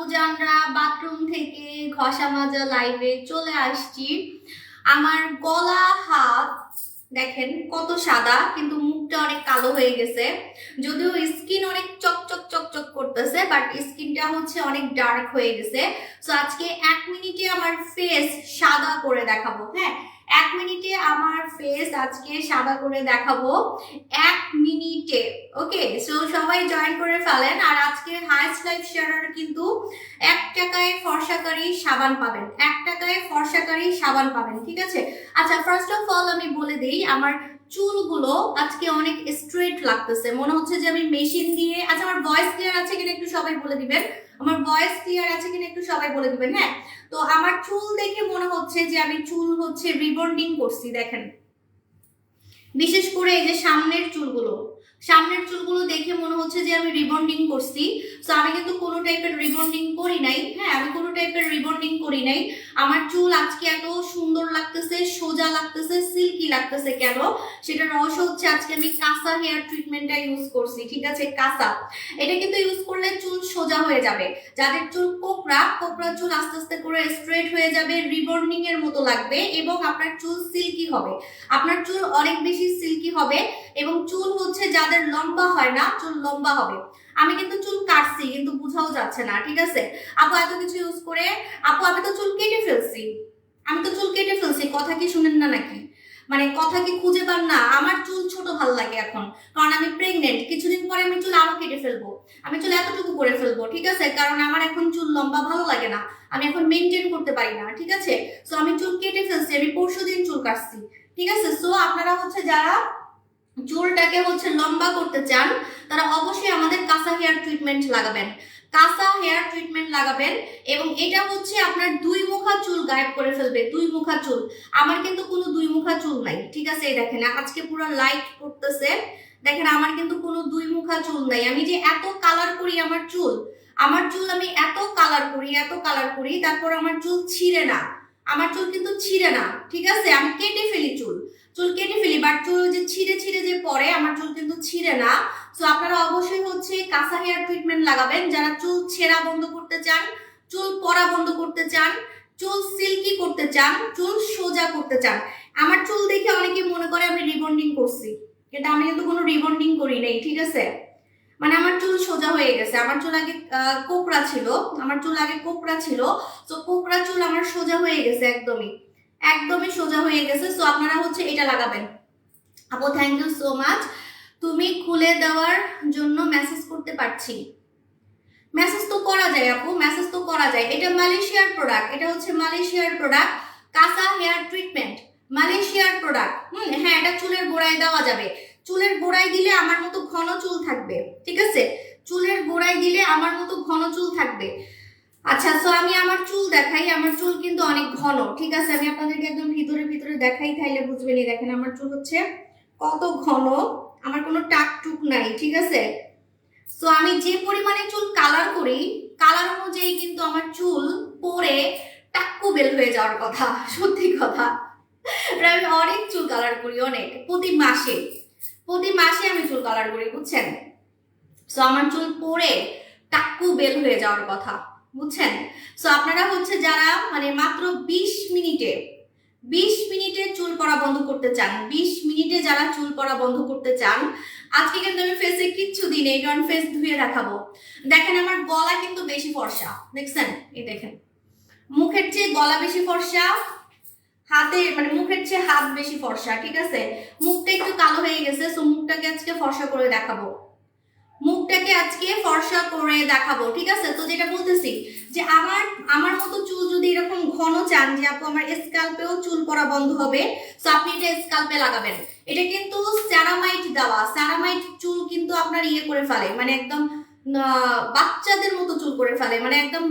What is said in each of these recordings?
আপুজানরা bathroom থেকে ঘষা মাজা লাইভে চলে আসছি। আমার গলা হাত দেখেন কত সাদা, কিন্তু মুখটা অনেক কালো হয়ে গেছে। যদিও স্কিন অনেক চকচক চকচক করতেছে, বাট স্কিনটা হচ্ছে অনেক ডার্ক হয়ে গেছে। সো আজকে 1 মিনিটে আমার ফেস সাদা করে দেখাবো। হ্যাঁ, 1 মিনিটে আমার ফেস আজকে সাদা করে দেখাবো, 1 মিনিটে। ওকে, সো সবাই জয়েন করে ফেলেন। আর আজকে হাইস্ট লাইফ শেয়ারার কিন্তু 1 টাকায় ফর্সাকারী সাবান পাবেন, 1 টাকায় ফর্সাকারী সাবান পাবেন, ঠিক আছে? আচ্ছা, ফার্স্ট অফ অল আমি বলে দিই, আমার চুলগুলো আজকে অনেক স্ট্রেট লাগতেছে, মনে হচ্ছে যে আমি মেশিন দিয়ে। আচ্ছা, আমার ভয়েস ক্লিয়ার আছে কিনা একটু সবাই বলে দিবেন। আমার ভয়েস ক্লিয়ার আছে কিনা একটু সবাই বলে দিবেন। হ্যাঁ, তো আমার চুল দেখে মনে হচ্ছে যে আমি চুল হচ্ছে রিবন্ডিং করছি। দেখেন, বিশেষ করে এই যে সামনের চুলগুলো দেখে মনে হচ্ছে যে আমি রিবন্ডিং করছি। সো আমি কিন্তু কোনো টাইপের রিবন্ডিং করি নাই। হ্যাঁ, আমি কোনো টাইপের রিবন্ডিং করি নাই। আমার চুল আজকে এত সুন্দর লাগতেছে, সোজা লাগতেছে, সিল্কি লাগতেছে কেন? সেটা রহস্য হচ্ছে আজকে আমি কাঁচা হেয়ার ট্রিটমেন্টটা ইউজ করছি, ঠিক আছে? কাঁচা, এটা কিন্তু ইউজ করলে চুল সোজা হয়ে যাবে। যাদের চুল কোকড়া চুল আস্তে আস্তে করে স্ট্রেট হয়ে যাবে, রিবন্ডিং এর মতো লাগবে, এবং আপনার চুল সিল্কি হবে। আপনার চুল অনেক বেশি সিল্কি হবে, এবং চুল হচ্ছে যাদের লম্বা হয় না, চুল লম্বা হবে। আমি কিন্তু চুল কাটছি, কিন্তু বুঝাও যাচ্ছে না, ঠিক আছে? আপু এত কিছু ইউজ করে, আপু আমি তো চুল কেটে ফেলছি, কথা কি শুনেন না নাকি? মানে কথা কি খুঁজে পান না? আমার চুল ছোট ভাল লাগে এখন, কারণ আমি প্রেগনেন্ট। কিছুদিন পরে আমি চুল আরো কেটে ফেলবো, আমি চুল এতটুকু করে ফেলবো, ঠিক আছে? কারণ আমার এখন চুল লম্বা ভালো লাগে না, আমি এখন মেনটেন করতে পারি না, ঠিক আছে? সো আমি চুল কেটে ফেলছি, আমি পরশুদিন চুল কাটছি, ঠিক আছে? সো আপনারা হচ্ছে যারা চুলটাকে হচ্ছে লম্বা করতে চান, তারা অবশ্যই আমাদের কাঁচা হেয়ার ট্রিটমেন্ট লাগাবেন, এবং এটা হচ্ছে আপনার 2 মুখা চুল গায়েব করে ফেলবে। 2 মুখা চুল, আমার কিন্তু কোনো 2 মুখা চুল নাই, ঠিক আছে? এই দেখেন, আজকে পুরো লাইট পড়তেছে, দেখেন আমার কিন্তু কোনো 2 মুখা চুল নাই। আমি যে এত কালার করি আমার চুল আমি এত কালার করি, তারপর আমার চুল ছিঁড়ে না, আমার চুল কিন্তু ছিঁড়ে না, ঠিক আছে? আমি কেটে ফেলি চুল কেটে ফেলি, বাট চুল যে ছিঁড়ে যে পরে, আমার চুল কিন্তু ছিঁড়ে না। সো আপনারা অবশ্যই হচ্ছে কাঁচা হেয়ার ট্রিটমেন্ট লাগাবেন যারা চুল ছেঁড়া বন্ধ করতে চান, চুল পড়া বন্ধ করতে চান, চুল সিল্কি করতে চান, চুল সোজা করতে চান। আমার চুল দেখে অনেকে মনে করে আমি রিবন্ডিং করছি, কিন্তু আমি কিন্তু কোনো রিবন্ডিং করি নাই, ঠিক আছে? মানে আমার চুল সোজা হয়ে গেছে। আমার চুল আগে কোকড়া ছিল, তো কোকড়া চুল আমার সোজা হয়ে গেছে, একদমই সোজা হয়ে গেছে। সো আপনারা হচ্ছে এটা লাগাবেন। আপু থ্যাংক ইউ সো মাচ, তুমি খুলে দেওয়ার জন্য মেসেজ করতে পারছি। মেসেজ তো করা যায় আপু, মেসেজ তো করা যায়। এটা মালয়েশিয়ার প্রোডাক্ট, এটা হচ্ছে মালয়েশিয়ার প্রোডাক্ট, কাঁচা হেয়ার ট্রিটমেন্ট, মালয়েশিয়ার প্রোডাক্ট। হ্যাঁ, এটা চুলের গোড়ায় দেওয়া যাবে। চুলের গোড়ায় দিলে আমার মতো ঘন চুল থাকবে, ঠিক আছে? চুলের গোড়ায় দিলে আমার মতো ঘন চুল থাকবে। আচ্ছা, সো আমি আমার চুল দেখাই। আমার চুল কিন্তু অনেক ঘন, ঠিক আছে? আমি আপনাদেরকে একদম ভিতরে দেখাই, তাইলে বুঝবেন। দেখেন আমার চুল হচ্ছে কত ঘন, আমার কোনো টাক টুক নাই, ঠিক আছে? সো আমি যে পরিমাণে চুল কালার করি, কালার অনুযায়ী কিন্তু আমার চুল পরে টাক্কু বেল হয়ে যাওয়ার কথা, সত্যি কথা। আমি অনেক চুল কালার করি, অনেক, প্রতি মাসে আমি চুল কালার করি, বুঝছেন? সো আমার চুল পরে টাক্কু বেল হয়ে যাওয়ার কথা, বুঝছেন? সো আপনারা হচ্ছে যারা মানে মাত্র 20 মিনিটে চুল পড়া বন্ধ করতে চান, 20 মিনিটে যারা চুল পড়া বন্ধ করতে চান, আজকে কিন্তু আমি ফেসে কিচ্ছু দিই নেই, কারণ ফেস ধুয়ে দেখাবো। দেখেন আমার গলা কিন্তু বেশি ফর্সা, দেখছেন? এই দেখেন, মুখের চেয়ে গলা বেশি ফর্সা, মুখের চেয়ে হাত বেশি ফর্সা, ঠিক আছে? মুখটা একটু কালো হয়ে গেছে, সো মুখটাকে আজকে ফর্সা করে দেখাবো, ঠিক আছে? তো যেটা বলতেছি যে আমার মতো চুল যদি এরকম ঘন চান যে আপু আমার স্কাল্পেও চুল পড়া বন্ধ হবে, সো আপনি এটা স্কাল্পে লাগাবেন। এটা কিন্তু সেরামাইট দেওয়া, সেরামাইট চুল কিন্তু আপনার ইয়ে করে ফেলে, মানে একদম বাচ্চাদের মতো চুল করে ফেলে, মানে একদম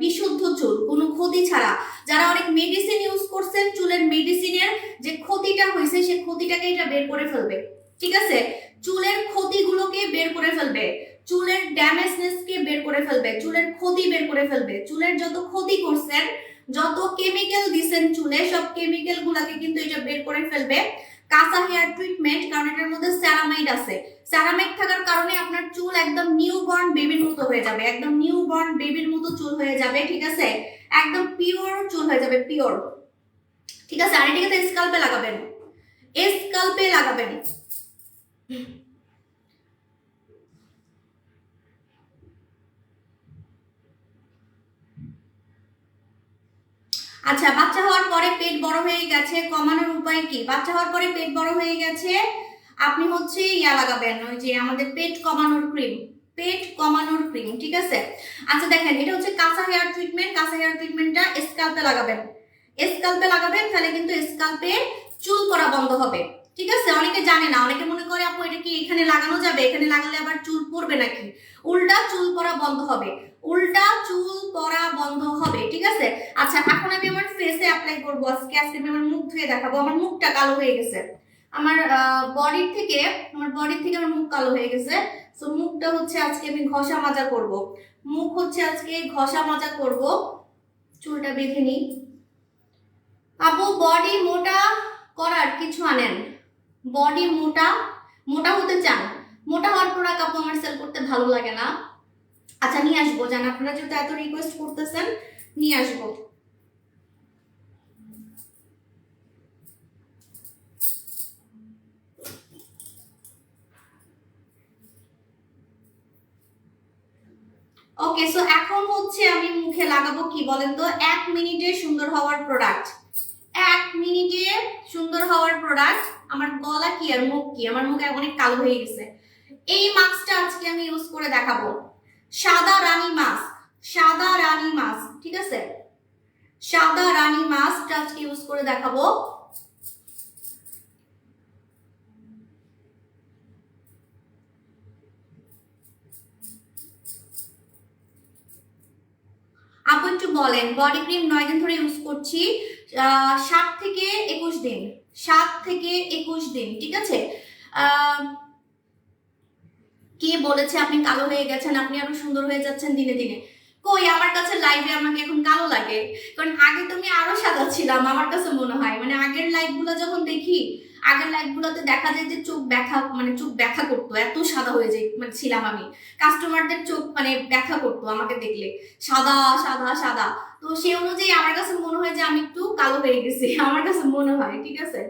বিশুদ্ধ চুল, কোনো ক্ষতি ছাড়া। যারা অনেক মেডিসিন ইউজ করছেন, চুলের মেডিসিনের যে ক্ষতিটা হয়েছে, সেই ক্ষতিটাকে এটা বের করে ফেলবে, ঠিক আছে? চুলের ক্ষতিগুলোকে বের করে ফেলবে, চুলের ড্যামেজনেসকে বের করে ফেলবে, চুলের ক্ষতি বের করে ফেলবে। চুলের যত ক্ষতি করছেন, যত কেমিক্যাল দিছেন চুলে, সব কেমিক্যাল গুলাকে কিন্তু এটা বের করে ফেলবে। কাঁচা হেয়ার ট্রিটমেন্ট, কারণ এটার মধ্যে সেরামাইড আছে। সেরামাইড থাকার কারণে আপনার চুল একদম নিউবর্ন বেবির মতো হয়ে যাবে, একদম নিউবর্ন বেবির মতো চুল হয়ে যাবে, ঠিক আছে, একদম পিওর চুল হয়ে যাবে, পিওর, ঠিক আছে। আর এটাকে স্কাল্পে লাগাবেন, স্কাল্পে লাগাবেন। আচ্ছা, বাচ্চা হওয়ার পরে পেট বড় হয়ে গেছে, কমানোর উপায় কি? বাচ্চা হওয়ার পরে পেট বড় হয়ে গেছে, আপনি হচ্ছে ইয়া লাগাবেন, ওই যে আমাদের পেট কমানোর ক্রিম, পেট কমানোর ক্রিম, ঠিক আছে। আচ্ছা দেখেন, এটা হচ্ছে কাঁচা হেয়ার ট্রিটমেন্ট, কাঁচা হেয়ার ট্রিটমেন্টটা স্কাল্পে লাগাবেন, স্কাল্পে লাগাবেন, তাহলে কিন্তু স্কাল্পে চুল পড়া বন্ধ হবে, ঠিক আছে। অনেকে জানে না, অনেকে মনে করে আপু এটা কি এখানে লাগানো যাবে, এখানে লাগালে আবার চুল পড়বে নাকি? উল্টা চুল পড়া বন্ধ হবে, উল্টা চুল পড়া বন্ধ হবে, ঠিক আছে। আচ্ছা, এখন আমি আমার ফেসে অ্যাপ্লাই করবো আজকে আমি আমার মুখ ধুয়ে দেখাবো। আমার মুখটা কালো হয়ে গেছে, আমার বডির থেকে আমার মুখ কালো হয়ে গেছে। তো মুখটা হচ্ছে আজকে আমি ঘষা মাজা করব, মুখ হচ্ছে আজকে ঘষা মাজা করব। চুলটা বেঁধে নিই। আপু বডি মোটা করার কিছু আনেন, বডি মোটা হতে চান, মোটা হওয়ার প্রোডাক্ট আপু আমার সেল করতে ভালো লাগে না। আচ্ছা নিয়ে আসবো, জান আপনারা যেহেতু এত রিকোয়েস্ট করতেছেন, নিয়ে আসবো। ওকে, সো এখন হচ্ছে আমি মুখে লাগাবো কি বলেন তো, 1 মিনিটে সুন্দর হওয়ার প্রোডাক্ট, 1 মিনিটে সুন্দর হওয়ার প্রোডাক্ট। আমার গলা কি আর মুখ কি, আমার মুখ অনেক কালো হয়ে গেছে। এই মাস্কটা আজকে আমি ইউজ করে দেখাবো, সাদা রানী মাস্ক, সাদা রানী মাস্ক, ঠিক আছে, সাদা রানী মাস্কটা আজকে ইউজ করে দেখাবো। আপু একটু বলেন, বডি ক্রিম 9 দিন ধরে ইউজ করছি, 7 থেকে 21 দিন, 7 থেকে 21 দিন, ঠিক আছে। কে বলেছে আপনি কালো হয়ে গেছেন, আপনি আরো সুন্দর হয়ে যাচ্ছেন দিনে দিনে? কই, আমার কাছে লাইভে আমাকে এখন কালো লাগে, কারণ আগে তো আমি আরো সাদা ছিলাম, আমার কাছে মনে হয়, মানে আগের লাইভ গুলো যখন দেখি, আগের লাইভ গুলোতে দেখা যায় যে চোখ ব্যথা, মানে চোখ ব্যথা করতো, এত সাদা হয়ে যায় মানে ছিলাম আমি, কাস্টমারদের চোখ মানে ব্যথা করতো আমাকে দেখলে, সাদা সাদা সাদা। তো সেই অনুযায়ী আমার কাছে মনে হয় যে আমি একটু কালো হয়ে গেছি, আমার কাছে মনে হয়, ঠিক আছে।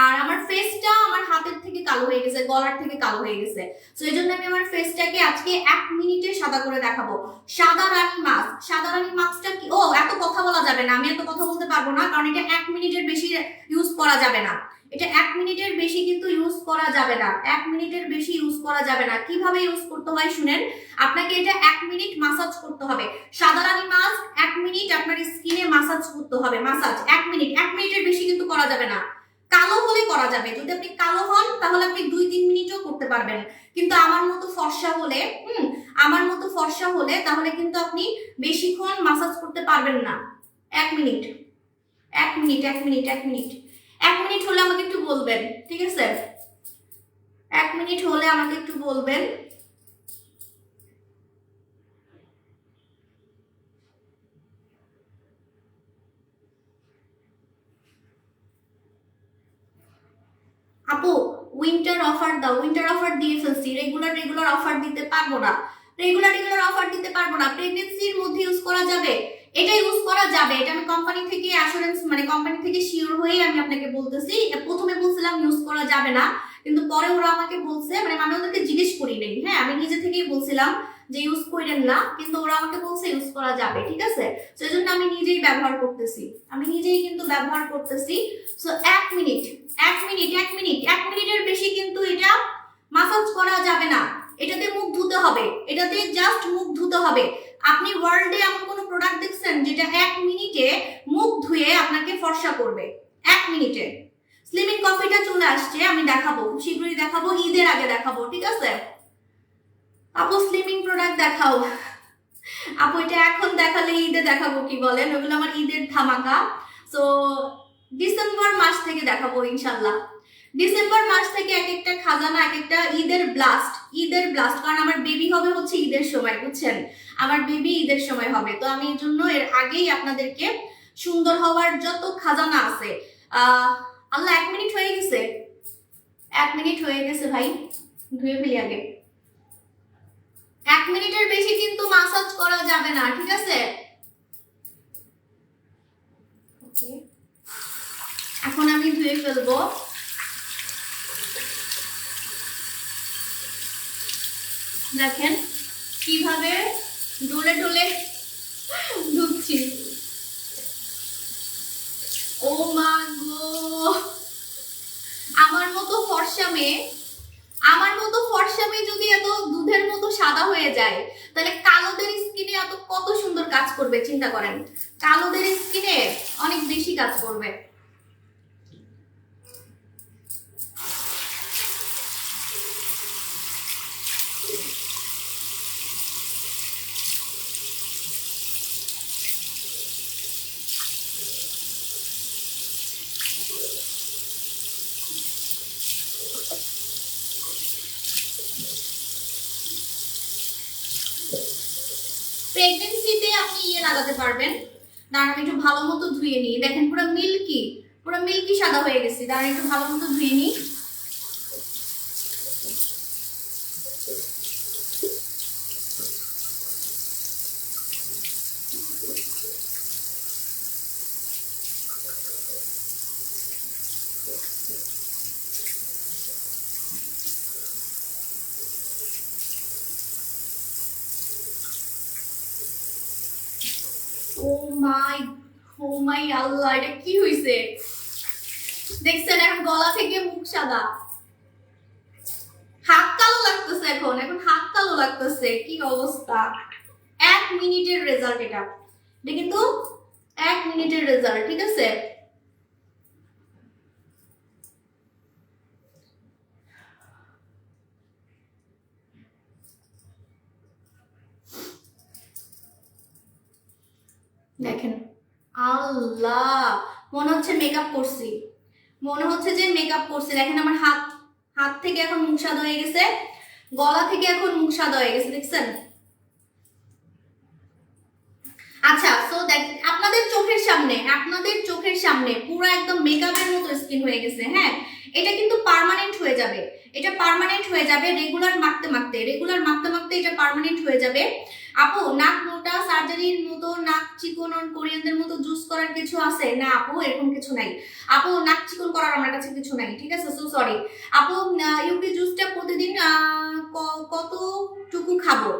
আর আমার ফেসটা আমার হাতের থেকে কালো হয়ে গেছে, গলার থেকে কালো হয়ে গেছে, তো এই জন্য আমি আমার ফেসটাকে আজকে 1 মিনিটে সাদা করে দেখাবো। সাদা রানী মাস্ক, সাদা রানী মাস্কটা কি, ও এত কথা বলা যাবে না, আমি এত কথা বলতে পারবো না, কারণ এটা 1 মিনিটের বেশি ইউজ করা যাবে না, এটা 1 মিনিটের বেশি কিন্তু ইউজ করা যাবে না, 1 মিনিটের বেশি ইউজ করা যাবে না। কিভাবে ইউজ করতে হয় শুনেন, আপনাকে এটা 1 মিনিট মাসাজ করতে হবে। সাদা রানী মাস্ক 1 মিনিট আপনার স্কিনে মাসাজ করতে হবে, মাসাজ 1 মিনিট, 1 মিনিটের বেশি কিন্তু করা যাবে না। কালো হলে করা যাবে, যদি আপনি কালো হন তাহলে আপনি 2-3 মিনিটও করতে পারবেন, কিন্তু আমার মতো ফর্সা হলে, আমার মতো ফর্সা হলে তাহলে কিন্তু আপনি বেশিক্ষণ মাসাজ করতে পারবেন না। 1 minute, 1 minute, 1 minute, 1 minute, 1 minute হলে আমাকে একটু বলবেন, ঠিক আছে, 1 মিনিট হলে আমাকে একটু বলবেন। আপু উইন্টার অফার দাও, উইন্টার অফার দিয়ে ফেলছি, রেগুলার অফার দিতে পারবো না, রেগুলার অফার দিতে পারবো না। প্রেগন্যান্সির মধ্যে ইউজ করা যাবে, এটা ইউজ করা যাবে, এটা আমি কোম্পানি থেকে অ্যাসুরেন্স, মানে কোম্পানি থেকে শিওর হয়ে আমি আপনাকে বলতেছি। প্রথমে বলছিলাম ইউজ করা যাবে না, কিন্তু পরে ওরা আমাকে বলছে, মানে আমি ওদেরকে জিজ্ঞেস করি নাই, হ্যাঁ আমি নিজে থেকেই বলছিলাম যে ইউজ করেন না, কিন্তু ওরা আমাকে বলছে ইউজ করা যাবে, ঠিক আছে। সেই জন্য আমি নিজেই ব্যবহার করতেছি, আমি নিজেই কিন্তু ব্যবহার করতেছি। সো 1 মিনিট, 1 মিনিট, 1 মিনিট, 1 মিনিটের বেশি কিন্তু এটা মাসাজ করা যাবে না, এটাতে মুখ ধুতে হবে, এটাতে জাস্ট মুখ ধুতে হবে। আপনি ওয়ার্ল্ডে এমন কোনো প্রোডাক্ট দেখছেন যেটা 1 মিনিটে মুখ ধুয়ে আপনাকে ফর্সা করবে? 1 মিনিটে। স্লিমিং কফিটা চলে আসছে, আমি দেখাবো, খুব শীঘ্রই দেখাবো, ঈদের আগে দেখাবো, ঠিক আছে। আপু স্লিমিং প্রোডাক্ট দেখাও, আপু এটা এখন দেখালে ঈদে দেখাবো, কি বলেন, ওগুলো আমার ঈদের ধামাকা। সো ডিসেম্বর মাস থেকে দেখাবো ইনশাল্লাহ, ডিসেম্বর মাস থেকে এক একটা খাজানা, এক একটা ঈদের ব্লাস্ট, ঈদের ব্লাস্ট, কারণ আমার বেবি হবে হচ্ছে ঈদের সময়, বুঝছেন, আমার বেবি ঈদের সময় হবে, তো আমি এই জন্য এর আগেই আপনাদেরকে সুন্দর হওয়ার যত খাজানা আছে। আল্লাহ 1 মিনিট হয়ে গেছে, 1 মিনিট হয়ে গেছে ভাই, ধুয়ে ফেলি আগে। 1 মিনিটের বেশি কিন্তু মাসাজ করা যাবে না, ঠিক আছে? ওকে, এখন আমি ধুয়ে ফেলবো। দেখেন কিভাবে ডলে ডলে ধুচ্ছি। ও মা গো, আমার মতো ফর্সা মেয়ে যদি এত দুধের মতো সাদা হয়ে যায়, তাহলে কালোদের স্কিনে এত কত সুন্দর কাজ করবে চিন্তা করেন। কালোদের স্কিনে অনেক বেশি কাজ করবে। প্রেগনেন্সিতে আপনি লাগাতে পারবেন। দাঁড়ান আমি একটু ভালো মতো ধুয়ে নিই। দেখেন পুরো মিল্কি সাদা হয়ে গেছে। দাঁড়ান একটু ভালো মতো ধুয়ে নিই। ও মাই আল্লাহ, এটা কি হইছে দেখছেন? এখন গলা থেকে মুখ সাদা, হাত কালো লাগতেছে। এখন হাত কালো লাগতেছে, কি অবস্থা। 1 মিনিটের রেজাল্ট এটা কিন্তু 1 মিনিটের রেজাল্ট, ঠিক আছে? দেখেন আল্লাহ, মনে হচ্ছে মেকআপ করছি, দেখেন আমার হাত থেকে এখন মুখ সাদা হয়ে গেছে, গলা থেকে এখন মুখ সাদা হয়ে গেছে, দেখছেন? আচ্ছা, সো দেখ আপনাদের চোখের সামনে পুরো একদম মেকআপের মতো স্কিন হয়ে গেছে। হ্যাঁ, এটা কিন্তু পার্মানেন্ট হয়ে যাবে। রেগুলার মাখতে মাখতে এটা পার্মানেন্ট হয়ে যাবে। আপু, নাক মোটা সার্জারির মতো নাক চিকন কোরিয়ানদের মতো জুস করার কিছু আছে? না আপু, এরকম কিছু নাই। আপু, নাক চিকন করার আমার কাছে কিছু নাই, ঠিক আছে? সো সরি আপু। ইউপি জুসটা প্রতিদিন কতটুকু খাবো?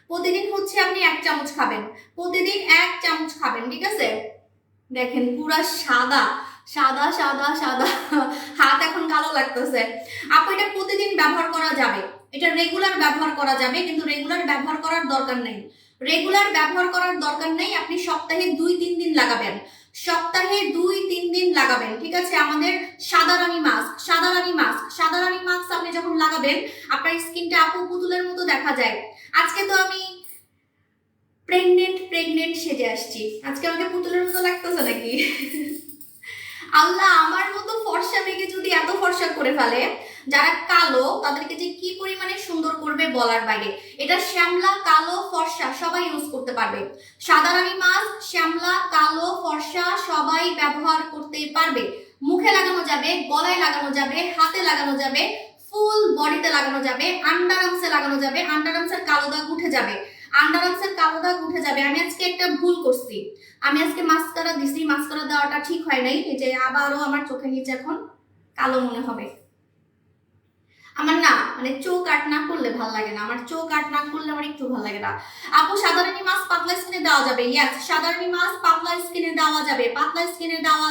প্রতিদিন হচ্ছে আপনি 1 চামচ খাবেন, প্রতিদিন 1 চামচ খাবেন, ঠিক আছে? দেখেন পুরা সাদা সাদা সাদা সাদা, হাত এখন কালো লাগতেছে। আপু, এটা প্রতিদিন ব্যবহার করা যাবে, এটা রেগুলার ব্যবহার করা যাবে, কিন্তু রেগুলার ব্যবহার করার দরকার নেই। আপনি সপ্তাহে 2-3 দিন লাগাবেন, ঠিক আছে? আমাদের সাদা রানী মাস্ক আপনি যখন লাগাবেন, আপনার স্কিনটা আপু পুতুলের মতো দেখা যায়। আজকে তো আমি প্রেগনেন্ট সেজে আসছি, আজকে আমাকে পুতুলের মতো লাগতেছে নাকি? আল্লাহ, আমার মতো ফর্সা মেয়েকে যদি এত ফর্সা করে ফেলে, যারা কালো তাদেরকে যে কি পরিমাণে সুন্দর করবে বলার বাইরে। এটা শ্যামলা, কালো, ফর্সা সবাই ইউজ করতে পারবে। সাদা রানী মাস্ক শ্যামলা, কালো, ফর্সা সবাই ব্যবহার করতে পারবে। মুখে লাগানো যাবে, গলায় লাগানো যাবে, হাতে লাগানো যাবে, ফুল বডিতে লাগানো যাবে, আন্ডার আর্মসে লাগানো যাবে। আন্ডার আর্মসের কালো দাগ উঠে যাবে, আমি আজকে একটা ভুল করছি, আমি আজকে মাস্কারা দিছি, মাস্কারা দেওয়াটা ঠিক হয় নাই। এই যে আবারও আমার চোখের নিচে এখন কালো মনে হবে। আমার না মানে চোখ আট না করলে ভালো লাগে না, আমার একটু ভালো লাগে না। আপু, সাধারণী মাস্ক পাতলা স্কিনে দেওয়া যাবে? ইয়েস, সাধারণী মাস্ক পাতলা স্কিনে দেওয়া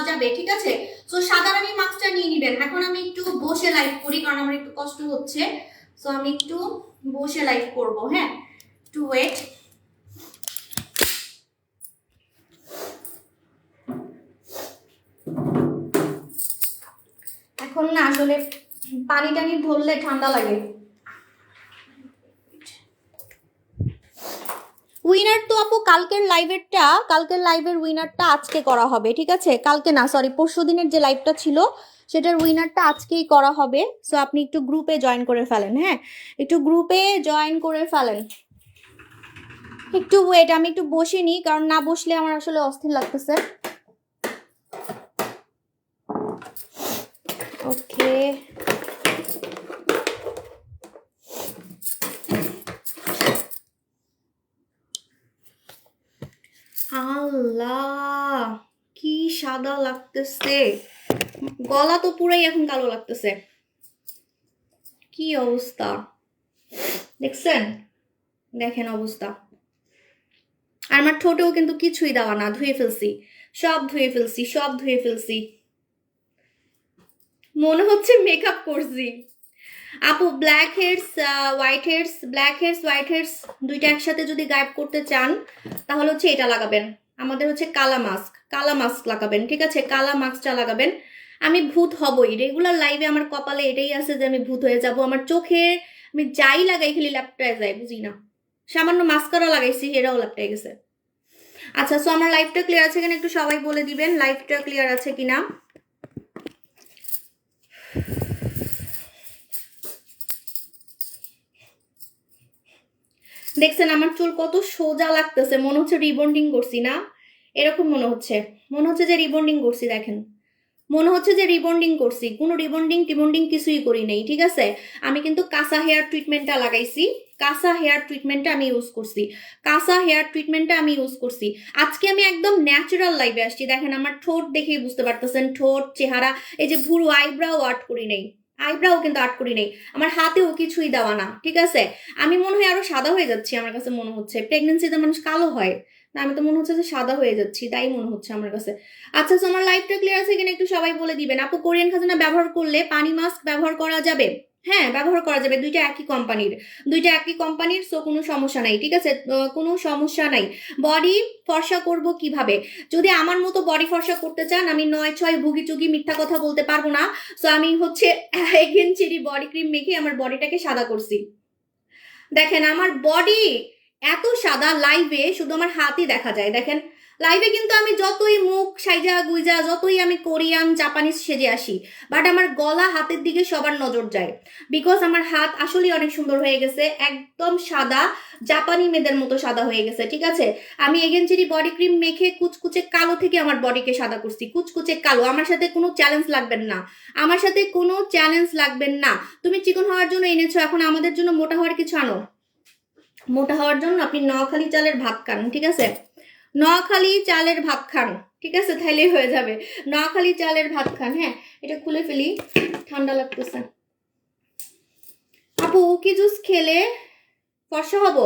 যাবে, ঠিক আছে? সো সাধারণী মাস্কটা নিয়ে নিবেন। এখন আমি একটু বসে লাইভ করি, কারণ আমার একটু কষ্ট হচ্ছে। সো আমি একটু বসে লাইভ করব। হ্যাঁ, টু ওয়েট। এখন না আসলে পানি টানি ধরলে ঠান্ডা লাগে। উইনার তো আপু কালকের লাইভের উইনারটা আজকে করা হবে, ঠিক আছে? কালকে না, সরি, পরশুদিনের যে লাইভটা ছিল সেটার উইনারটা আজকেই করা হবে। সো আপনি একটু গ্রুপে জয়েন করে ফেলেন। হ্যাঁ, একটু ওয়েট, আমি একটু বসে নিই, কারণ না বসলে আমার আসলে অস্থির লাগতেছে। ওকে, আল্লাহ, কি সাদা লাগতেছে, গলা তো পুরাই এখন কালো লাগতেছে। কি অবস্থা দেখছেন, দেখেন অবস্থা। আর আমার ঠোঁটেও কিন্তু কিছুই দেওয়া না, ধুয়ে ফেলছি, সব ধুয়ে ফেলছি, সব ধুয়ে ফেলছি, মনে হচ্ছে মেকআপ করছি। আপু black hairs white hairs, black hairs white hairs দুইটা একসাথে যদি গায়েব করতে চান তাহলে হচ্ছে এটা লাগাবেন, আমাদের হচ্ছে কালা মাস্ক, কালা মাস্ক লাগাবেন, ঠিক আছে, কালা মাস্কটা লাগাবেন। আমি ভূত হবই, রেগুলার লাইভে আমার কপালে এটাই আছে যে আমি ভূত হয়ে যাব। আমার চোখে আমি যাই লাগাই খালি ল্যাপটায় যায়, বুঝি না, সামান্য মাস্কারা লাগাইছি এটাও ল্যাপটায় গেছে। আচ্ছা, সো আমার লাইভটা ক্লিয়ার আছে কিনা একটু সবাই বলে দিবেন, লাইভটা ক্লিয়ার আছে কিনা। দেখছেন আমার চুল কত সোজা লাগতেছে, মনে হচ্ছে রিবন্ডিং করছি না, এরকম মনে হচ্ছে, মনে হচ্ছে যে রিবন্ডিং করছি, দেখেন মনে হচ্ছে যে রিবন্ডিং করছি, কোনো রিবন্ডিং টিবন্ডিং কিছুই করি নেই, ঠিক আছে। আমি কিন্তু কাঁচা হেয়ার ট্রিটমেন্টটা লাগাইছি, কাঁচা হেয়ার ট্রিটমেন্টটা আমি ইউজ করছি, কাঁচা হেয়ার ট্রিটমেন্টটা আমি ইউজ করছি। আজকে আমি একদম ন্যাচারাল লাইভে আসছি, দেখেন আমার ঠোঁট দেখেই বুঝতে পারতেছেন, ঠোঁট চেহারা, এই যে ভুরু আইব্রাও আর্ট করি নেই, আইব্রাও কিন্তু আর্ট করি নেই, আমার হাতেও কিছুই দেওয়া না, ঠিক আছে। আমি মনে হয় আরো সাদা হয়ে যাচ্ছি, আমার কাছে মনে হচ্ছে প্রেগনেন্সিতে মানুষ কালো হয় না, আমি তো মনে হচ্ছে যে সাদা হয়ে যাচ্ছি, তাই মনে হচ্ছে আমার কাছে। আচ্ছা, তো আমার লাইভটা ক্লিয়ার আছে কিনা একটু সবাই বলে দিবেন। আপু কোরিয়ান খাজানা ব্যবহার করলে পানি মাস্ক ব্যবহার করা যাবে? হ্যাঁ, ব্যবহার করা যাবে, দুইটা একই কোম্পানির, দুইটা একই কোম্পানির, সো কোনো সমস্যা নাই, ঠিক আছে, কোনো সমস্যা নাই। বডি ফর্সা করব কিভাবে? যদি আমার মতো বডি ফর্সা করতে চান, আমি 9-6 ভুগি চুগি মিথ্যা কথা বলতে পারবো না, সো আমি হচ্ছে এগেন চেরি বডি ক্রিম মেখে আমার বডিটাকে সাদা করছি। দেখেন আমার বডি এত সাদা, লাইভে শুধু আমার হাতই দেখা যায়, দেখেন লাইভে কিন্তু আমি যতই মুখ সাইজা গুইজা যতই আমি কোরিয়ান জাপানিজ সেজে আসি, বাট আমার গলা হাতের দিকে সবার নজর যায়, বিকজ আমার হাত আসলে অনেক সুন্দর হয়ে গেছে, একদম সাদা, জাপানি মেয়েদের মতো সাদা হয়ে গেছে, ঠিক আছে। আমি এগেনচেরি বডি ক্রিম মেখে কুচকুচে কালো থেকে আমার বডিকে সাদা করছি, কুচকুচে কালো। আমার সাথে কোনো চ্যালেঞ্জ লাগবেন না, আমার সাথে কোনো চ্যালেঞ্জ লাগবেন না। তুমি চিকন হওয়ার জন্য এনেছো, এখন আমাদের জন্য মোটা হওয়ার কিছু আনো। মোটা হওয়ার জন্য আপনি নোয়াখালী চালের ভাত খান, ঠিক আছে, নোয়াখালী চালের ভাত খান, ঠিক আছে, তাইলেই হয়ে যাবে, নোয়াখালী চালের ভাত খান। হ্যাঁ, এটা খুলে ফেলি, ঠান্ডা লাগতেছে। আপু কি জুস খেলে ফর্সা হব?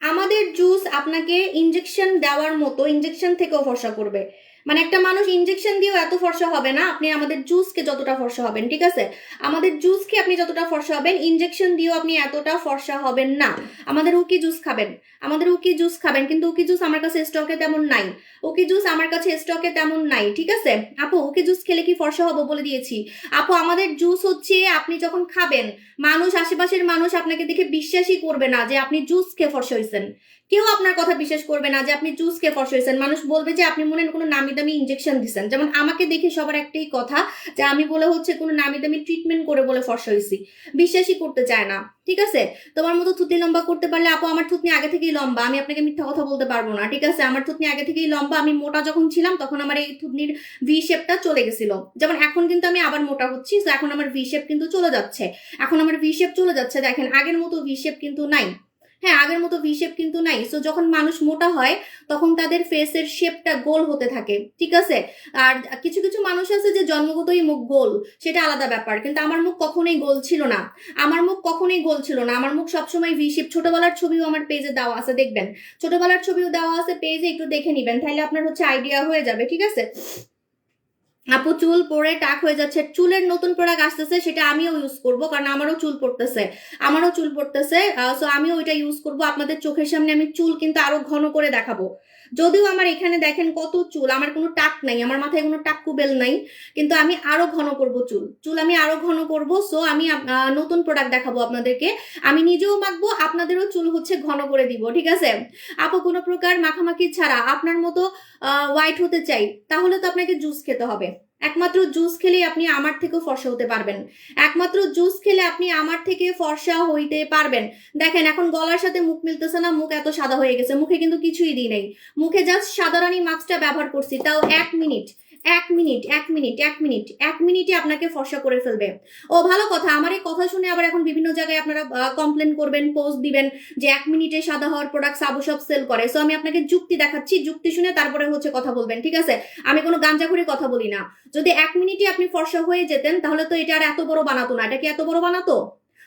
আমাদের জুস আপনাকে ইনজেকশন দেওয়ার মতো, ইনজেকশন থেকেও ফর্সা করবে, মানে একটা মানুষ ইনজেকশন দিয়েও এত ফর্সা হবে না, আপনি আমাদের জুসকে যতটা ফর্সা হবেন, ঠিক আছে, আমাদের জুসকে আপনি যতটা ফর্সা হবেন, ইনজেকশন দিয়েও আপনি এতটা ফর্সা হবেন না। আমাদের উকি জুস খাবেন, আমাদের উকি জুস খাবেন, কিন্তু উকি জুস আমার কাছে স্টকে তেমন নাই, উকি জুস আমার কাছে স্টকে তেমন নাই, ঠিক আছে। আপু উকি জুস খেলে কি ফর্সা হবো বলে দিয়েছি। আপু আমাদের জুস হচ্ছে আপনি যখন খাবেন, মানুষ, আশেপাশের মানুষ আপনাকে দেখে বিশ্বাসই করবে না যে আপনি জুস খেয়ে ফর্সা হয়েছেন, কেউ আপনার কথা বিশ্বাস করবে না যে আপনি জুস খেয়ে ফর্সা হয়েছেন, মানুষ বলবে যে আপনি মনে হয় কোনো নামি দামি ইনজেকশন দিচ্ছেন। যেমন আমাকে দেখে সবার একটাই কথা যে আমি বলে হচ্ছে কোনো নামি দামি ট্রিটমেন্ট করে বলে ফর্সা হয়েছি, বিশ্বাসই করতে চায় না, ঠিক আছে। তোমার মতো থুতনি লম্বা করতে পারলে, আপু আমার থুতনি আগে থেকেই লম্বা, আমি আপনাকে মিথ্যা কথা বলতে পারবো না, ঠিক আছে, আমার থুতনি আগে থেকেই লম্বা। আমি মোটা যখন ছিলাম তখন আমার এই থুতনির ভি শেপটা চলে গেছিল, যেমন এখন কিন্তু আমি আবার মোটা হচ্ছি, তো এখন আমার ভি শেপ কিন্তু চলে যাচ্ছে, এখন আমার ভি শেপ চলে যাচ্ছে, দেখেন আগের মতো ভি শেপ কিন্তু নাই, হ্যাঁ আগের মতো ভি শেপ কিন্তু নাই। সো যখন মানুষ মোটা হয় তখন তাদের ফেসের শেপটা গোল হতে থাকে, ঠিক আছে। আর কিছু কিছু মানুষ আছে যে জন্মগতই মুখ গোল, সেটা আলাদা ব্যাপার, কিন্তু আমার মুখ কখনোই গোল ছিল না, আমার মুখ কখনোই গোল ছিল না, আমার মুখ সবসময় ভি শেপ। ছোটবেলার ছবিও আমার পেজে দেওয়া আছে, দেখবেন ছোটবেলার ছবিও দেওয়া আছে পেজে, একটু দেখে নিবেন, তাহলে আপনার হচ্ছে আইডিয়া হয়ে যাবে, ঠিক আছে। আপু চুল পড়ে টাক হয়ে যাচ্ছে, চুলের নতুন প্রোডাক্ট আসতেছে, সেটা আমিও ইউজ করব, কারণ আমারও চুল পড়তেছে, আমারও চুল পড়তেছে, সো আমিও ওইটা ইউজ করব। আপনাদের চোখের সামনে আমি চুল কিন্তু আরো ঘন করে দেখাবো, যদিও আমার এখানে দেখেন কত চুল, আমার কোনো টাক নাই, আমার মাথায় কোনো টাক্কু বেল নাই, কিন্তু আমি আরো ঘন করব চুল, চুল আমি আরো ঘন করব। সো আমি নতুন প্রোডাক্ট দেখাবো আপনাদেরকে, আমি নিজেও মাখবো, আপনাদেরও চুল হচ্ছে ঘন করে দিব, ঠিক আছে। আপু কোনো প্রকার মাখামাখি ছাড়া আপনার মতো হোয়াইট হতে চাই, তাহলে তো আপনাকে জুস খেতে হবে, একমাত্র জুস খেলেই আপনি আমার থেকেও ফর্সা হতে পারবেন, একমাত্র জুস খেলে আপনি আমার থেকে ফর্সা হইতে পারবেন। দেখেন এখন গলার সাথে মুখ মিলতেছে না, মুখ এত সাদা হয়ে গেছে, মুখে কিন্তু কিছুই দিই নাই, মুখে জাস্ট সাদা রানী মাস্কটা ব্যবহার করছি, তাও 1 মিনিট, এক মিনিটে আপনাকে ফর্সা করে ফেলবে। ও ভালো কথা, আমার এই কথা শুনে আবার এখন বিভিন্ন জায়গায় আপনারা কমপ্লেন করবেন, পোস্ট দিবেন যে 1 মিনিটে সাদা হওয়ার প্রোডাক্ট সাবু সব সেল করে। সো আমি আপনাকে যুক্তি দেখাচ্ছি, যুক্তি শুনে তারপরে হচ্ছে কথা বলবেন, ঠিক আছে? আমি কোনো গাঞ্জাখুরি কথা বলি না। যদি 1 মিনিটে আপনি ফর্সা হয়ে যেতেন তাহলে তো এটা আর এত বড় বানাতো না। এটা কি এত বড় বানাতো?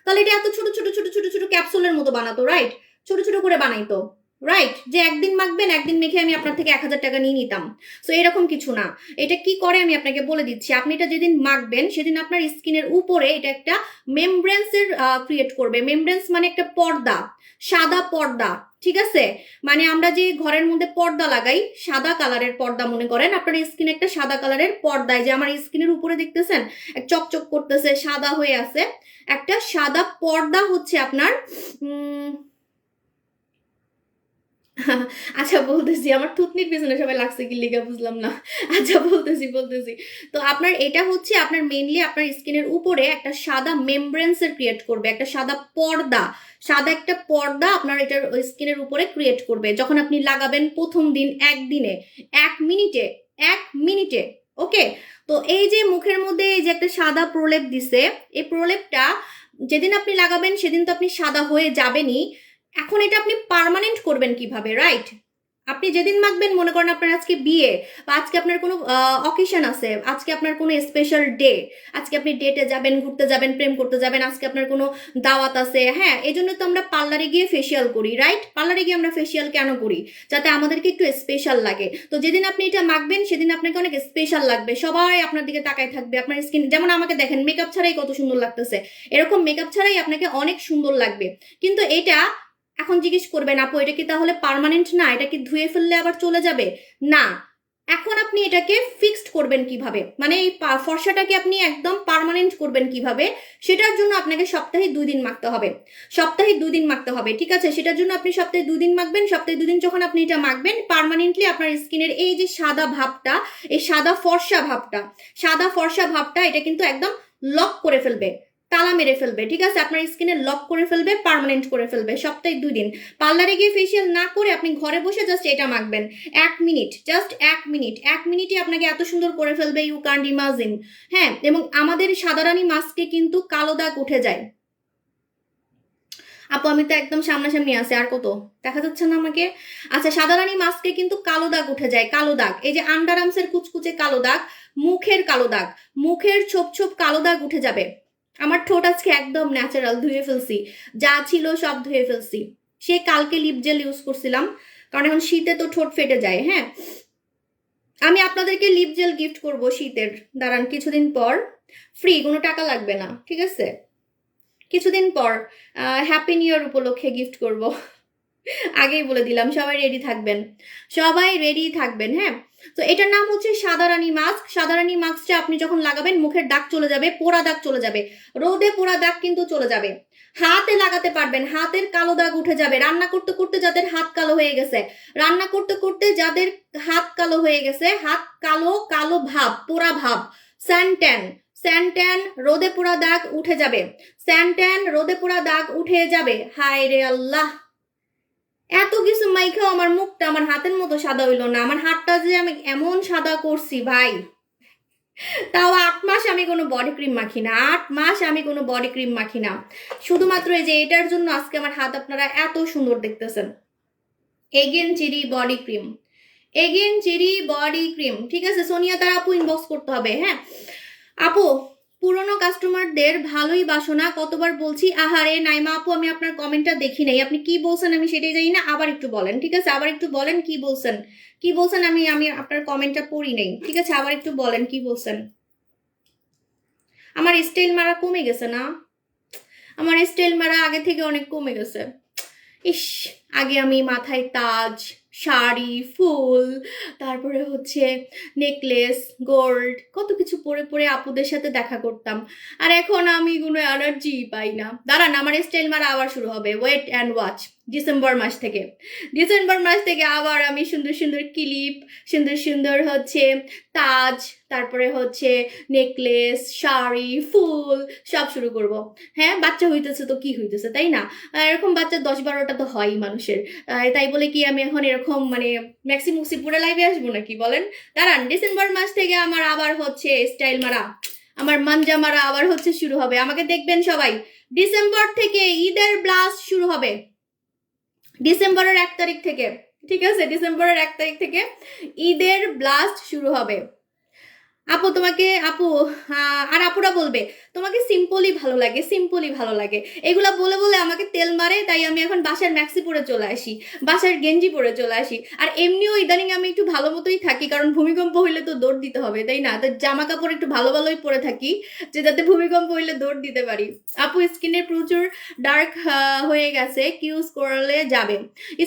তাহলে এটা এত ছোট ছোট ছোট ছোট ছোট ক্যাপসুলের মতো বানাতো, রাইট? ছোট ছোট করে বানাইতো, রাইট? যে একদিন মাখবেন, একদিন মেখে আমি আপনার থেকে 1000 টাকা নিয়ে নিতাম। সো এরকম কিছু না। এটা কি করে আমি আপনাকে বলে দিচ্ছি। আপনি এটা যেদিন মাখবেন সেদিন আপনার স্কিনের উপরে এটা একটা মেমব্রেন্সের ক্রিয়েট করবে। মেমব্রেন্স মানে একটা পর্দা, সাদা পর্দা, ঠিক আছে? মানে আমরা যে ঘরের মধ্যে পর্দা লাগাই, সাদা কালারের পর্দা মনে করেন, আপনার স্কিন একটা সাদা কালারের পর্দায়, যে আমার স্কিনের উপরে দেখতেছেন চকচক করতেছে, সাদা হয়ে আছে, একটা সাদা পর্দা হচ্ছে আপনার আচ্ছা বলতেছি, আমার থুতনির পিছনে সবাই লাগছে কি লিগা বুঝলাম না। আচ্ছা বলতেছি। তো আপনার এটা হচ্ছে আপনার মেইনলি আপনার স্কিনের উপরে একটা সাদা মেমব্রেন্সের ক্রিয়েট করবে, একটা সাদা পর্দা, সাদা একটা পর্দা আপনার এটার স্কিনের উপরে ক্রিয়েট করবে যখন আপনি লাগাবেন প্রথম দিন, একদিনে, 1 মিনিটে। ওকে? তো এই যে মুখের মধ্যে এই যে একটা সাদা প্রলেপ দিছে, এই প্রলেপটা যেদিন আপনি লাগাবেন সেদিন তো আপনি সাদা হয়ে যাবেনই। এখন এটা আপনি পার্মানেন্ট করবেন কিভাবে, রাইট? আপনি যেদিন মাখবেন, মনে করেন আপনার আজকে বিয়ে বা আজকে আপনার কোনো অকেশন আছে, আজকে আপনার কোনো স্পেশাল ডে, আজকে আপনি ডেটে যাবেন, ঘুরতে যাবেন, প্রেম করতে যাবেন, আজকে আপনার কোনো দাওয়াত আছে, হ্যাঁ, এই জন্য তো আমরা পার্লারে গিয়ে ফেসিয়াল করি, রাইট? পার্লারে গিয়ে আমরা ফেসিয়াল কেন করি? যাতে আমাদেরকে একটু স্পেশাল লাগে। তো যেদিন আপনি এটা মাখবেন সেদিন আপনাকে অনেক স্পেশাল লাগবে, সবাই আপনার দিকে তাকায় থাকবে। আপনার স্কিন যেমন আমাকে দেখেন মেকআপ ছাড়াই কত সুন্দর লাগতেছে, এরকম মেকআপ ছাড়াই আপনাকে অনেক সুন্দর লাগবে। কিন্তু এটা এখন জিজ্ঞেস করবেন, আপু এটা কি তাহলে পার্মানেন্ট না? এটা কি ধুয়ে ফেললে আবার চলে যাবে? না। এখন আপনি এটাকে ফিক্সড করবেন কিভাবে, মানে এই ফর্সাটাকে আপনি একদম পার্মানেন্ট করবেন কিভাবে, সেটার জন্য আপনাকে সপ্তাহে 2 দিন মাখতে হবে। সপ্তাহে 2 দিন মাখতে হবে, ঠিক আছে? সেটার জন্য আপনি সপ্তাহে 2 দিন মাখবেন। সপ্তাহে 2 দিন যখন আপনি এটা মাখবেন, পার্মানেন্টলি আপনার স্কিনের এই যে সাদা ভাবটা, এই সাদা ফর্সা ভাবটা এটা কিন্তু একদম লক করে ফেলবে, তালা মেরে ফেলবে, ঠিক আছে? আপনার স্কিনে লক করে ফেলবে, পার্মানেন্ট করে ফেলবে। সপ্তাহে 2 দিন পার্লারে গিয়ে ফেসিয়াল না করে আপনি ঘরে বসে জাস্ট এটা মাখবেন 1 মিনিট, জাস্ট 1 মিনিট। 1 মিনিটে আপনাকে এত সুন্দর করে ফেলবে, ইউ ক্যান্ট ইমাজিন। হ্যাঁ, এবং আমাদের সাদারানি মাস্কে কিন্তু কালো দাগ উঠে যায়। আপু আমি তো একদম সামনাসামনি আছে, আর কত দেখা যাচ্ছে না আমাকে? আচ্ছা, সাদারানি মাস্কে কিন্তু কালো দাগ উঠে যায়, কালো দাগ, এই যে আন্ডার আর্মসের কুচকুচে কালো দাগ, মুখের কালো দাগ, মুখের ছোপ ছোপ কালো দাগ উঠে যাবে। আমার ঠোঁট আজকে একদম ন্যাচারাল, ধুয়ে ফেলছি, যা ছিল সব ধুয়ে ফেলছি। সে কালকে লিপ জেল ইউজ করছিলাম, কারণ এখন শীতে তো ঠোঁট ফেটে যায়। হ্যাঁ, আমি আপনাদেরকে লিপ জেল গিফট করব শীতের, দাঁড়ান কিছুদিন পর, ফ্রি, কোনো টাকা লাগবে না, ঠিক আছে? কিছুদিন পর হ্যাপি নিউ ইয়ার উপলক্ষে গিফট করব। আগেই বলে দিলাম, সবাই রেডি থাকবেন, সবাই রেডি থাকবেন। হ্যাঁ, তো এটার নাম হচ্ছে সাদারানি মাস্ক। সাদারানি মাস্কটা আপনি যখন লাগাবেন মুখের দাগ চলে যাবে, পোড়া দাগ চলে যাবে, রোদে পোড়া দাগ কিন্তু চলে যাবে। হাতে লাগাতে পারবেন, হাতের কালো দাগ উঠে যাবে। রান্না করতে করতে যাদের হাত কালো হয়ে গেছে, রান্না করতে করতে যাদের হাত কালো হয়ে গেছে, হাত কালো কালো ভাব, পোড়া ভাব, স্যানট্যান, স্যানট্যান, রোদে পোড়া দাগ উঠে যাবে, স্যানট্যান, রোদে পোড়া দাগ উঠে যাবে। হায় রে আল্লাহ, এত কিছু মাইখাও আমার মুখটা আমার হাতের মতো সাদা হইলো না। আমার হাতটা যে আমি এমন সাদা করছি ভাই, তাও 8 মাস আমি কোনো বডি ক্রিম মাখি না, 8 মাস আমি কোনো বডি ক্রিম মাখি না। শুধুমাত্র এই যে এটার জন্য আজকে আমার হাত আপনারা এত সুন্দর দেখতেছেন। Again cherry body cream, again cherry body cream, ঠিক আছে? সোনিয়া তার আপু ইনবক্স করতে হবে। হ্যাঁ আপু, পুরনো কাস্টমারদের ভালোই বাসনা, কতবার বলছি। আহারে নাইমা আপু, আমি আপনার কমেন্টটা দেখি নাই, আপনি কি বলছেন আমি সেটাই জানি না। আবার একটু বলেন, ঠিক আছে? আবার একটু বলেন কি বলছেন, কি বলছেন। আমি আমি আপনার কমেন্টটা পড়ি নাই, ঠিক আছে? আবার একটু বলেন কি বলছেন। আমার স্টাইল মারা কমে গেছে না? আমার স্টাইল মারা আগে থেকে অনেক কমে গেছে। ইস, আগে আমি মাথায় তাজ, শাড়ি, ফুল, তারপরে হচ্ছে নেকলেস, গোল্ড, কত কিছু পরে পরে আপুদের সাথে দেখা করতাম। আর এখন আমি কোনো এনার্জি পাই না। দাঁড়ান, আমার স্টাইল মারা আবার শুরু হবে, ওয়েট অ্যান্ড ওয়াচ। ডিসেম্বর মাস থেকে। ডিসেম্বর মাস থেকে আবার আমি সুন্দর সুন্দর ক্লিপ, সুন্দর সুন্দর হচ্ছে তাজ, তারপরে হচ্ছে নেকলেস, শাড়ি, ফুল সব শুরু করব। হ্যাঁ, বাচ্চা হইতেছে তো কি হইতেছে, তাই না? এরকম বাচ্চা 10-12টা তো হয়ই মানুষের। তাই বলে কি আমি এখন এরকম মানে ম্যাক্সি মুক্সি পুরো লাইভে আসবো নাকি বলেন? দাঁড়ান, ডিসেম্বর মাস থেকে আমার আবার হচ্ছে স্টাইল মারা, আমার মানজা মারা আবার হচ্ছে শুরু হবে। আমাকে দেখবেন সবাই। ডিসেম্বর থেকে ঈদের ব্লাস্ট শুরু হবে, ডিসেম্বরের 1 তারিখ থেকে। ঠিক আছে, ডিসেম্বরের 1 তারিখ থেকে ঈদের ব্লাস্ট শুরু হবে। আপু তোমাকে আপু আর আপুরা বলবে তোমাকে সিম্পলি ভালো লাগে, সিম্পলি ভালো লাগে, এগুলা বলে বলে আমাকে তেল মারে। তাই আমি এখন বাসার ম্যাক্সি পরে চলে আসি, বাসার গেঞ্জি পরে চলে আসি। আর এমনিও ইদানিং আমি একটু ভালো মতোই থাকি, কারণ ভূমিকম্প হইলে তো দৌড় দিতে হবে, তাই না? তো জামা কাপড় একটু ভালো ভালোই পরে থাকি, যে যাতে ভূমিকম্প হইলে দৌড় দিতে পারি। আপু স্কিনে প্রচুর ডার্ক হয়ে গেছে, কি ইউজ করলে যাবে?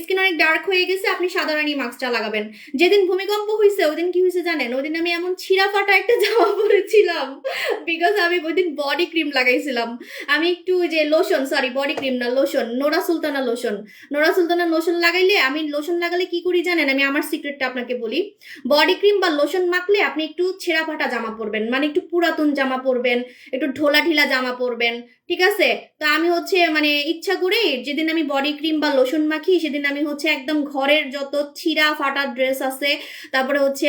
স্কিন অনেক ডার্ক হয়ে গেছে, আপনি সাদা রানী মাস্কটা লাগাবেন। যেদিন ভূমিকম্প হয়েছে ওই দিন কি হয়েছে জানেন? ওই দিন আমি এমন ছিঁড়া ফাটা একটা জামা পরেছিলাম, বিকজ আমি ওই দিন বডি ক্রিম লাগাইছিলাম। আমি একটু যে লোশন, সরি বডি ক্রিম না, lotion, Nora Sultana lotion, Nora Sultana lotion লাগাইলে, আমি লোশন লাগালে কি করি জানেন? আমি আমার সিক্রেটটা আপনাকে বলি। বডি ক্রিম বা লোশন মাখলে আপনি একটু ছেঁড়া ফাটা জামা পরবেন, মানে একটু পুরাতন জামা পরবেন, একটু ঢোলা ঢিলা জামা পরবেন, ঠিক আছে? তো আমি হচ্ছে মানে ইচ্ছা করে যেদিন আমি বডি ক্রিম বা লোশন মাখি সেদিন আমি হচ্ছে একদম ঘরের যত ছিঁড়া ফাটা ড্রেস আছে, তারপরে হচ্ছে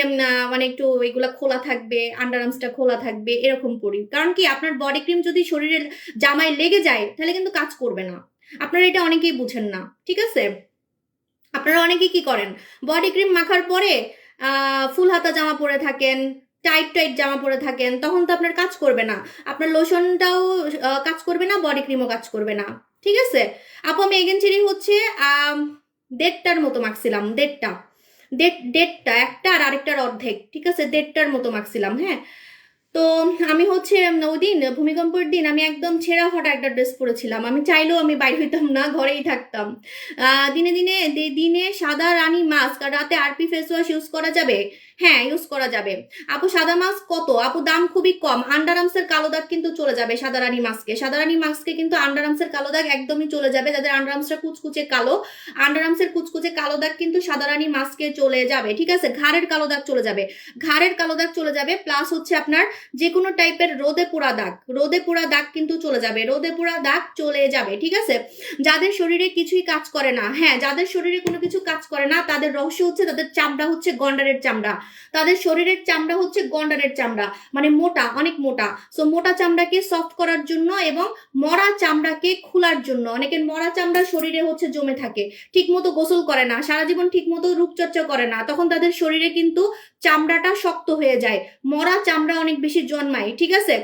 মানে একটু এগুলা খোলা থাকবে, আন্ডার আর্মসটা খোলা থাকবে, এরকম করি। কারণ কি, আপনার বডি ক্রিম যদি শরীরের জামায় লেগে যায় তাহলে কিন্তু কাজ করবে না। আপনারা এটা অনেকেই বুঝেন না, ঠিক আছে? আপনারা অনেকেই কি করেন, বডি ক্রিম মাখার পরে ফুল হাতা জামা পরে থাকেন, টাইট টাইট জামা পরে থাকেন, তখন তো আপনার কাজ করবে না। আপনার লোশনটাও কাজ করবে না, বডি ক্রিমও কাজ করবে না, ঠিক আছে? আপু আমি এগেনচিরি হচ্ছে 1.5টার মতো মাখছিলাম, 1.5টা, একটা আর আরেকটার অর্ধেক, ঠিক আছে? 1.5টার মতো মাখছিলাম। হ্যাঁ, তো আমি হচ্ছে ওই দিন ভূমিকম্পের দিন আমি একদম ছেঁড়া ফাটা একটা ড্রেস পরেছিলাম, আমি চাইলেও আমি বাইরে হইতাম না, ঘরেই থাকতাম। দিনে দিনে দিনে সাদা রানী মাস্ক আর রাতে আরপি ফেস ওয়াশ ইউজ করা যাবে? হ্যাঁ, ইউজ করা যাবে। আপু সাদা মাস্ক কত? আপু দাম খুবই কম, আন্ডার আর্মসের কালো দাগ কিন্তু চলে যাবে সাদা রানী মাস্কে। সাদা রানী মাস্কে কিন্তু আন্ডার আর্মসের কালো দাগ একদমই চলে যাবে। যাদের আন্ডার আর্মসটা কুচকুচে কালো, আন্ডার আর্মসের কুচকুচে কালো দাগ কিন্তু সাদা রানী মাস্কে চলে যাবে, ঠিক আছে? ঘাড়ের কালো দাগ চলে যাবে, ঘাড়ের কালো দাগ চলে যাবে, প্লাস হচ্ছে আপনার যে কোনো টাইপের রোদে পোড়া দাগ, রোদে পোড়া দাগ কিন্তু চলে যাবে, রোদে পোড়া দাগ চলে যাবে, ঠিক আছে? যাদের শরীরে কিছুই কাজ করে না, হ্যাঁ, যাদের শরীরে কোনো কিছু কাজ করে না তাদের রহস্য হচ্ছে তাদের চামড়া হচ্ছে গন্ডারের চামড়া, তাদের শরীরের চামড়া হচ্ছে গন্ডারের চামড়া, মানে মোটা, অনেক মোটা। সো মোটা চামড়াকে সফট করার জন্য এবং মরা চামড়াকে খোলার জন্য, অনেকের মরা চামড়া শরীরে হচ্ছে জমে থাকে, ঠিক মতো গোসল করে না, সারা জীবন ঠিক মতো রূপচর্চা করে না, তখন তাদের শরীরে কিন্তু চামড়াটা শক্ত হয়ে যায়, মরা চামড়া অনেক বেশি জন্মায়, ঠিক আছে?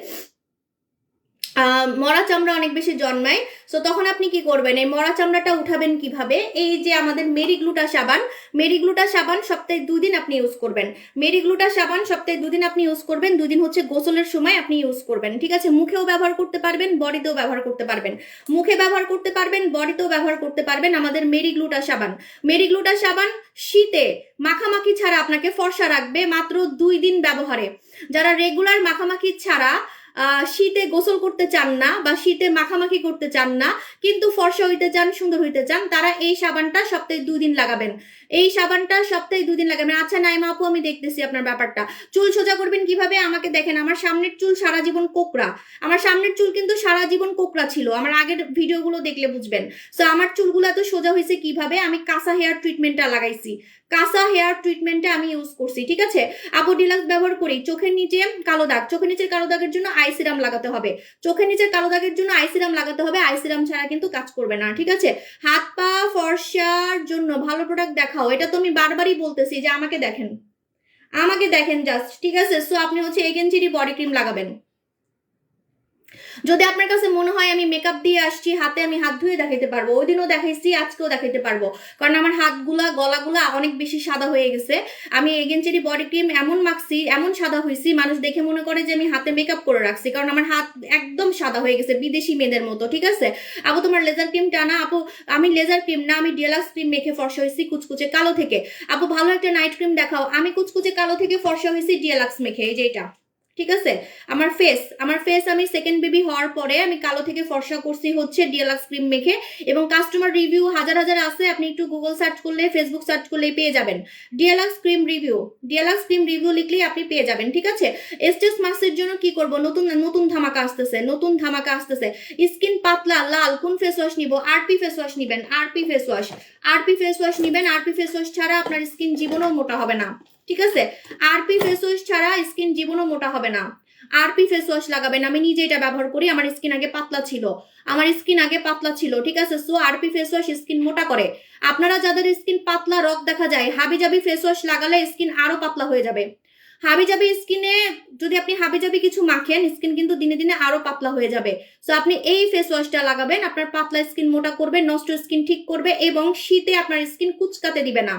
মরা চামড়া অনেক বেশি জন্মায়। সো তখন আপনি কি করবেন, এই মরা চামড়াটা উঠাবেন কিভাবে? এই যে আমাদের মেরিগ্লুটা সাবান, মেরিগ্লুটা সাবান সপ্তাহে 2 দিন আপনি ইউজ করবেন, মেরিগ্লুটা সাবান সপ্তাহে 2 দিন আপনি ইউজ করবেন, 2 দিন হচ্ছে গোসলের সময় আপনি ইউজ করবেন, ঠিক আছে? মুখেও ব্যবহার করতে পারবেন, বডিতেও ব্যবহার করতে পারবেন, মুখে ব্যবহার করতে পারবেন, বডিতেও ব্যবহার করতে পারবেন আমাদের মেরিগ্লুটা সাবান। মেরিগ্লুটা সাবান শীতে মাখামাখি ছাড়া আপনাকে ফর্সা রাখবে মাত্র 2 দিন ব্যবহারে। যারা রেগুলার মাখামাখি ছাড়া শীতে গোসল করতে চান না বা শীতে মাখামাখি করতে চান না কিন্তু ফর্সা হইতে চান, সুন্দর হইতে চান, তারা এই সাবানটা সপ্তাহে 2 দিন লাগাবেন, এই সাবানটা সপ্তাহে 2 দিন লাগাবেন। আচ্ছা নাইমা আপু আমি দেখতেছি আপনার ব্যাপারটা। চুল সোজা করবেন কিভাবে আমাকে দেখেন, আমার সামনের চুল সারা জীবন কোকড়া, আমার সামনের চুল কিন্তু সারা জীবন কোকড়া ছিল, আমার আগের ভিডিওগুলো দেখলে বুঝবেন। সো আমার চুলগুলো এত সোজা হয়েছে কিভাবে? আমি কাঁচা হেয়ার ট্রিটমেন্টটা লাগাইছি, কাঁচা হেয়ার ট্রিটমেন্টটা আমি ইউজ করছি, ঠিক আছে? আপু ডিলাক্স ব্যবহার করি, চোখের নিচে কালো দাগ, চোখের নিচের কালো দাগের জন্য আই সিরাম লাগাতে হবে, চোখের নিচের কালো দাগের জন্য আই সিরাম লাগাতে হবে, আই সিরাম ছাড়া কিন্তু কাজ করবে না, ঠিক আছে? হাত পা ফর্সার জন্য ভালো প্রোডাক্ট দেখাও, এটা তো আমি বারবারই বলতেছি যে আমাকে দেখেন, আমাকে দেখেন জাস্ট, ঠিক আছে? সো আপনি হচ্ছে এগেনচিরি বডি ক্রিম লাগাবেন। যদি আপনার কাছে মনে হয় আমি মেকআপ দিয়ে আসছি, হাতে আমি হাত ধুয়ে দেখাইতে পারবো, ওই দিনও দেখাইছি, আজকেও দেখাইতে পারবো, কারণ আমার হাতগুলা গলাগুলা অনেক বেশি সাদা হয়ে গেছে। আমি এগেনচিরি বডি ক্রিম এমন মাখছি, এমন সাদা হয়েছি, মানুষ দেখে মনে করে যে আমি হাতে মেকআপ করে রাখছি, কারণ আমার হাত একদম সাদা হয়ে গেছে বিদেশি মেয়েদের মতো, ঠিক আছে? আপু তোমার লেজার ক্রিম টানা? আপু আমি লেজার ক্রিম না, আমি ডিলাক্স ক্রিম মেখে ফর্সা হয়েছি কুচকুচে কালো থেকে। আপু ভালো একটা নাইট ক্রিম দেখাও। আমি কুচকুচে কালো থেকে ফর্সা হয়েছি ডিলাক্স মেখে, এই যে এটা, ঠিক আছে। আমার ফেস আমি সেকেন্ড বেবি হওয়ার পরে আমি কালো থেকে ফর্সা করছি হচ্ছে ডিএলএক্স ক্রিম মেখে, এবং কাস্টমার রিভিউ হাজার হাজার আছে, আপনি একটু গুগল সার্চ করলে ফেসবুক সার্চ করলে পেয়ে যাবেন। ডিএলএক্স ক্রিম রিভিউ লিখলেই আপনি পেয়ে যাবেন, ঠিক আছে। এস্টেস মাসের জন্য কি করব, নতুন ধামাকা আসতেছে। স্কিন পাতলা লাল কোন ফেস ওয়াশ নিব? আরপি ফেস ওয়াশ নিবেন, আরপি ফেস ওয়াশ ছাড়া আপনার স্কিন জীবনেও মোটা হবে না, ঠিক আছে। আরপি ফেস ওয়াশ ছাড়া স্কিন জীবনও মোটা হবে না। আরপি ফেস ওয়াশ লাগাবেন, আমি নিজে এটা ব্যবহার করি, আমার স্কিন আগে পাতলা ছিল, ঠিক আছে। So RP face wash skin মোটা করে। আপনারা যাদের স্কিন পাতলা রক দেখা যায়, হাবিজাবি ফেস ওয়াশ লাগালে স্কিন আরো পাতলা হয়ে যাবে। হাবিজাবি স্কিনে যদি আপনি হাবিজাবি কিছু মাখেন, স্কিন কিন্তু দিনে দিনে আরো পাতলা হয়ে যাবে। সো আপনি এই ফেস ওয়াশটা লাগাবেন, আপনার পাতলা স্কিন মোটা করবে, নষ্ট স্কিন ঠিক করবে, এবং শীতে আপনার স্কিন কুচকাতে দিবে না।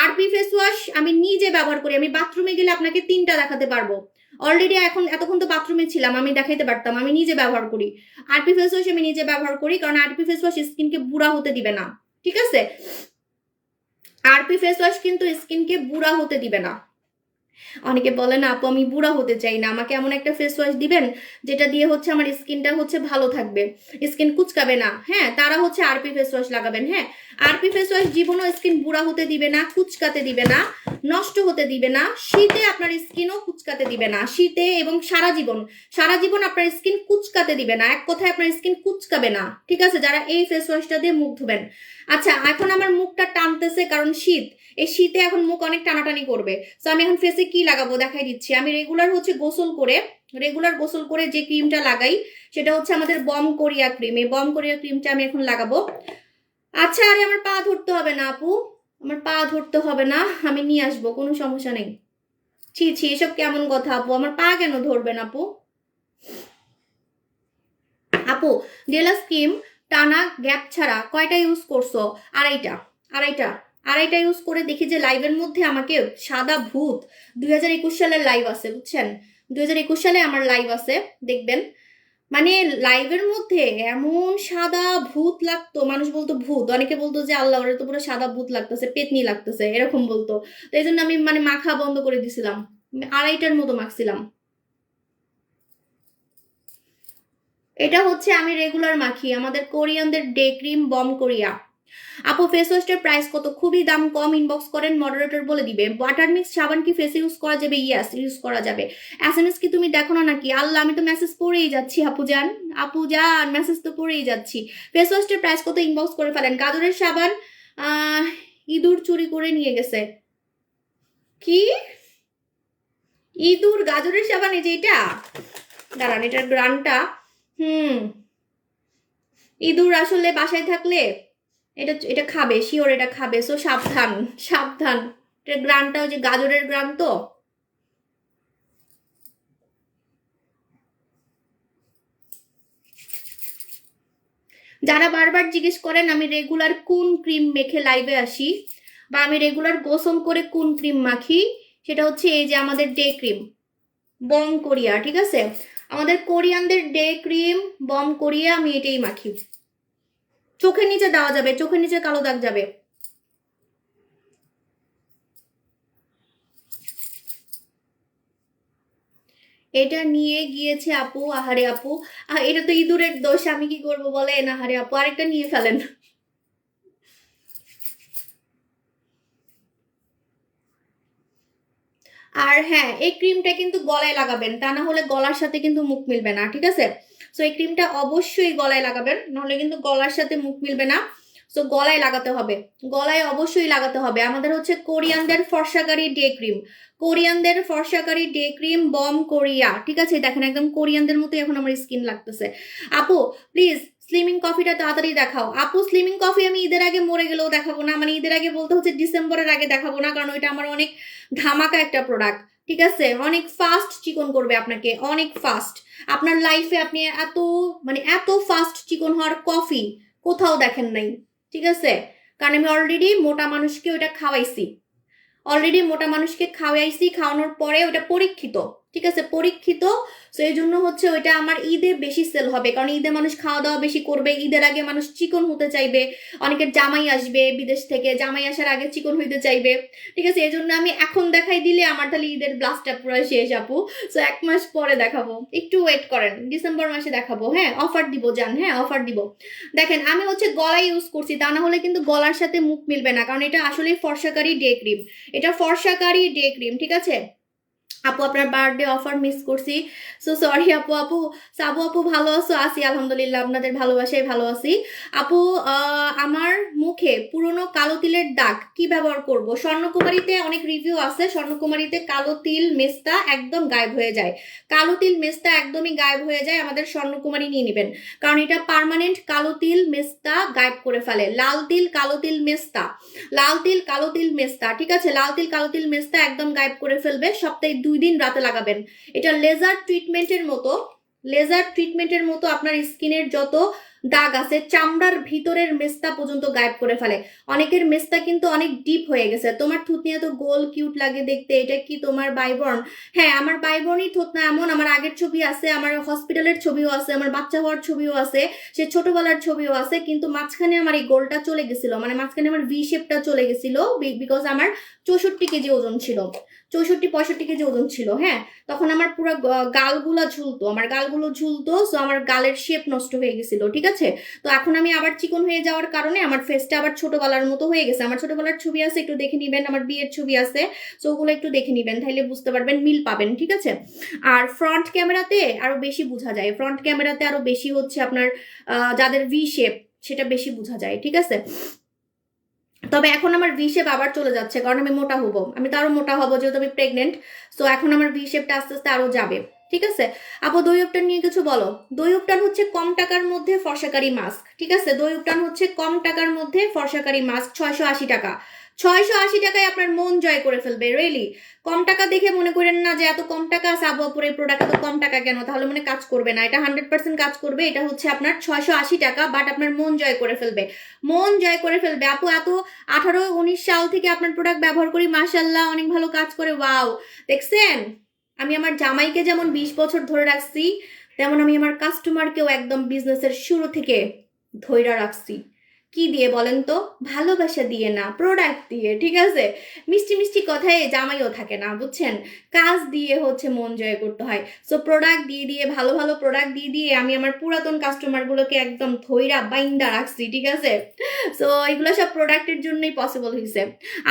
আরপি ফেস ওয়াশ আমি নিজে ব্যবহার করি, আমি বাথরুমে গেলে আপনাকে 3টা দেখাতে পারবো। অলরেডি এতক্ষণ তো বাথরুমে ছিলাম, আমি দেখাইতে পারতাম, আমি নিজে ব্যবহার করি। আরপি ফেস ওয়াশ আমি নিজে ব্যবহার করি, কারণ আরপি ফেস ওয়াশ স্কিনকে বুড়া হতে দিবে না, ঠিক আছে। আরপি ফেস ওয়াশ কিন্তু স্কিনকে বুড়া হতে দিবে না। অনেকে বলে না আপু আমি বুড়া হতে চাই না, আমাকে এমন একটা ফেস ওয়াশ দিবেন যেটা দিয়ে হচ্ছে আমার স্কিনটা হচ্ছে ভালো থাকবে, স্কিন কুচকাবে না। হ্যাঁ, তারা হচ্ছে আরপি ফেস ওয়াশ লাগাবেন। হ্যাঁ, আরপি ফেস ওয়াশ জীবনও স্কিন বুড়া হতে দিবে না, কুচকাতে দিবে না, নষ্ট হতে দিবে না। শীতে আপনার স্কিনও কুচকাতে দিবে না, শীতে এবং সারা জীবন আপনার স্কিন কুচকাতে দিবে না, এক কথায় আপনার স্কিন কুচকাবে না, ঠিক আছে, যারা এই ফেস ওয়াশটা দিয়ে মুখ ধুবেন। আচ্ছা, এখন আমার মুখটা টানতেছে কারণ শীত, এই শীতে এখন মুখ অনেক টানাটানি করবে। তো আমি এখন ফেসে কি লাগাবো দেখাই দিচ্ছি। আমি রেগুলার গোসল করে যে ক্রিমটা লাগাই সেটা হচ্ছে আমাদের বম কোরিয়া ক্রিম। এই বম কোরিয়া ক্রিমটা আমি এখন লাগাবো। আচ্ছা, আরে আমার পা ধরতে হবে না আপু, আমার পা ধরতে হবে না, আমি নিয়ে আসবো, কোনো সমস্যা নেই। ছি এসব কেমন কথা আপু, আমার পা কেন ধরবেন আপু? আপু ডেলাস ক্রিম টানা গ্যাপ ছাড়া কয়টা ইউজ করছো? আড়াইটা ইউজ করে দেখি যে লাইভের মধ্যে আমাকে সাদা ভূত, 2021 সালের লাইভ আছে, বুঝছেন, 2021 সালে আমার লাইভ আছে, দেখবেন। মানে লাইভের মধ্যে এমন সাদা ভূত লাগতো, মানুষ বলতো ভূত, অনেকে বলতো যে আল্লাহ ওরা তো পুরো সাদা ভূত লাগতেছে, পেতনি লাগতেছে, এরকম বলতো। তো এই জন্য আমি মানে মাখা বন্ধ করে দিছিলাম, 2.5টার মতো মাখছিলাম। এটা হচ্ছে আমি রেগুলার মাখি, আমাদের কোরিয়ানদের ডে ক্রিম বম কোরিয়া। আপু ফেস ওয়াশটার প্রাইস কত? খুবই দাম কম, ইনবক্স করেন, মডারেটর বলে দিবে। ওয়াটার মিক্স সাবান কি ফেসে ইউজ করা যাবে? ইয়েস, ইউজ করা যাবে। এসএমএস কি তুমি দেখো না নাকি? আল্লাহ, আমি তো মেসেজ পড়েই যাচ্ছি আপু জান, মেসেজ তো পড়েই যাচ্ছি। ফেস ওয়াশটার প্রাইস কত? ইনবক্স করে ফেলেন। গাজরের সাবান ইঁদুর চুরি করে নিয়ে গেছে। কি ইঁদুর গাজরের সাবান? এই যে এটা, দাঁড়ান, এটার গ্রানটা, ইঁদুর আসলে বাসায় থাকলে এটা খাবে, শিওর এটা খাবে। সো সাবধান। এটা গ্রানটা ওই যে গাজরের গ্রান তো। যারা বারবার জিজ্ঞেস করেন আমি রেগুলার কোন ক্রিম মেখে লাইভে আসি, বা আমি রেগুলার গোসল করে কোন ক্রিম মাখি, সেটা হচ্ছে এই যে আমাদের ডে ক্রিম বম কোরিয়া, ঠিক আছে। আমাদের কোরিয়ানদের ডে ক্রিম বম কোরিয়া, আমি এটাই মাখি। চোখের নিচে দেওয়া যাবে, চোখের নিচে কালো দাগ যাবে। এটা নিয়ে গিয়েছে আপু, আহারে আপু, এটা তো ইঁদুরের দোষ, আমি কি করবো বলেন, আহারে আপু, আরেকটা নিয়ে ফেলেন। আর হ্যাঁ, এই ক্রিমটা কিন্তু গলায় লাগাবেন, তা না হলে গলার সাথে কিন্তু মুখ মিলবে না, ঠিক আছে। সো এই ক্রিমটা অবশ্যই গলায় লাগাবেন, নাহলে কিন্তু গলার সাথে মুখ মিলবে না। সো গলায় লাগাতে হবে, গলায় অবশ্যই লাগাতে হবে। আমাদের হচ্ছে কোরিয়ানদের ফর্সাকারি ডে ক্রিম বম কোরিয়া, ঠিক আছে। দেখেন একদম কোরিয়ানদের মতো এখন আমার স্কিন লাগতেছে। আপু প্লিজ স্লিমিং কফিটা তাড়াতাড়ি দেখাও। আপু স্লিমিং কফি আমি ঈদের আগে মরে গেলেও দেখাবো না, মানে ঈদের আগে বলতে হচ্ছে ডিসেম্বরের আগে দেখাবো না, কারণ ওইটা আমার অনেক ধামাকা একটা প্রোডাক্ট, ঠিক আছে। অনেক ফাস্ট চিকন করবে আপনাকে, অনেক ফাস্ট। আপনার লাইফে আপনি এত ফাস্ট চিকন হওয়ার কফি কোথাও দেখেন নাই, ঠিক আছে। কারণ আমি অলরেডি মোটা মানুষকে ওটা খাওয়াইছি, খাওয়ানোর পরে ওটা পরীক্ষিত, ঠিক আছে, পরীক্ষিত। সো এই জন্য হচ্ছে ওইটা আমার ঈদে বেশি সেল হবে, কারণ ঈদে মানুষ খাওয়া দাওয়া বেশি করবে, ঈদের আগে মানুষ চিকন হতে চাইবে, অনেকের জামাই আসবে বিদেশ থেকে, জামাই আসার আগে চিকন হইতে চাইবে, ঠিক আছে। এই জন্য আমি এখন দেখাই দিলে আমার তাহলে ঈদের ব্লাস্টটা পুরো শেষ আপু। সো 1 মাস পরে দেখাবো, একটু ওয়েট করেন, ডিসেম্বর মাসে দেখাবো। হ্যাঁ, অফার দিব জান, হ্যাঁ অফার দিব। দেখেন আমি হচ্ছে গলা ইউজ করছি, তা না হলে কিন্তু গলার সাথে মুখ মিলবে না, কারণ এটা আসলে ফর্সাকারী ডে ক্রিম, এটা ফর্সাকারী ডে ক্রিম, ঠিক আছে। আপু আপনার বার্থডে অফার মিস করছি, সো সরি আপু। আপু সাবু আপু ভালো আছো? আছি আলহামদুলিল্লাহ, আপনাদের ভালোবাসায় ভালো আছি আপু। আমার মুখে পুরনো কালো তিলের দাগ কি ব্যবহার করব? স্বর্ণকুমারীতে অনেক রিভিউ আছে, স্বর্ণকুমারীতে কালো তিল মেস্তা একদম গায়েব হয়ে যায়, কালো তিল মেস্তা একদমই গায়েব হয়ে যায়, আমাদের স্বর্ণকুমারী নিয়ে নেবেন, কারণ এটা পার্মানেন্ট কালো তিল মেস্তা গায়েব করে ফেলে। লাল তিল কালো তিল মেস্তা, লাল তিল কালো তিল মেস্তা, ঠিক আছে, লাল তিল কালো তিল মেস্তা একদম গায়েব করে ফেলবে। সপ্তাহে 2 দিন রাতে লাগাবেন, এটা লেজার ট্রিটমেন্টের মতো, লেজার ট্রিটমেন্টের মতো আপনার স্কিনের যত দাগ আছে, চামড়ার ভিতরের মেস্তা পর্যন্ত গায়েব করে ফেলে। অনেকের মেস্তা কিন্তু অনেক ডিপ হয়ে গেছে। তোমার থুতনি এত গোল কিউট লাগে দেখতে, এটা কি তোমার বাইবর্ন? হ্যাঁ আমার বাইবর্নই থুতনা এমন, আমার আগের ছবি আছে, আমার হসপিটালের ছবিও আছে, আমার বাচ্চা হওয়ার ছবিও আছে, সে ছোটবেলার ছবিও আছে, কিন্তু মাঝখানে আমার এই গোলটা চলে গেছিল, মানে মাঝখানে আমার ভি শেপটা চলে গেছিল, বিকজ আমার 64 কেজি ওজন ছিল, 64-65 কেজি ওজন ছিল। হ্যাঁ, তখন আমার পুরো গালগুলা ঝুলতো, আমার গালগুলো ঝুলতো, সো আমার গালের শেপ নষ্ট হয়ে গেছিল, ঠিক আছে। তো এখন আমি আবার চিকন হয়ে যাওয়ার কারণে আমার ফেসটা আবার ছোটবেলার মতো হয়ে গেছে। আমার ছোটবেলার ছবি আছে, একটু দেখে নিবেন, আমার বিয়ের ছবি আছে, সো ওগুলো একটু দেখে নিবেন, তাহলে বুঝতে পারবেন, মিল পাবেন, ঠিক আছে। আর ফ্রন্ট ক্যামেরাতে আরো বেশি বোঝা যায়, ফ্রন্ট ক্যামেরাতে আরো বেশি হচ্ছে আপনার যাদের ভি শেপ সেটা বেশি বোঝা যায়, ঠিক আছে। তবে এখন আমার ভি শেপ আবার চলে যাচ্ছে, কারণ আমি মোটা হবো, আমি তো আরো মোটা হবো যেহেতু আমি প্রেগনেন্ট, সো এখন আমার ভি শেপটা আস্তে আস্তে আরো যাবে, ঠিক আছে। আপু দই উপটান নিয়ে কিছু বলো। দই উপটান হচ্ছে কম টাকার মধ্যে ফর্সাকারী মাস্ক, ঠিক আছে, দই উপটান হচ্ছে কম টাকার মধ্যে ফর্সাকারী মাস্ক, 680 টাকা, 680 টাকায় আপনার মন জয় করে ফেলবে, রিয়েলি। কম টাকা দেখে মনে করেন না যে এত কম টাকা আছে, আবু আপুর এই প্রোডাক্ট এত কম টাকা কেন, তাহলে মনে কাজ করবে না, এটা 100% কাজ করবে। এটা হচ্ছে আপনার 680 টাকা, বাট আপনার মন জয় করে ফেলবে, মন জয় করে ফেলবে আপু। এত 18-19 সাল থেকে আপনার প্রোডাক্ট ব্যবহার করি, মাশাল্লাহ অনেক ভালো কাজ করে, ওয়াও। দেখছেন, আমি আমার জামাইকে যেমন 20 বছর ধরে রাখছি, তেমন আমি আমার কাস্টমারকেও একদম বিজনেসের শুরু থেকে ধৈর্য রাখছি। কি দিয়ে বলেন তো? ভালোবাসা দিয়ে না, প্রোডাক্ট দিয়ে, ঠিক আছে। মিষ্টি মিষ্টি কথায় জামাইও থাকে না, বুঝছেন, কাজ দিয়ে হচ্ছে মন জয় করতে হয়। সো প্রোডাক্ট দিয়ে দিয়ে, ভালো ভালো প্রোডাক্ট দিয়ে দিয়ে আমি আমার পুরাতন কাস্টমারগুলোকে একদম ধৈর্য বাইন্দা রাখছি, ঠিক আছে। সো এগুলো সব প্রোডাক্টের জন্যই পসিবল হয়েছে।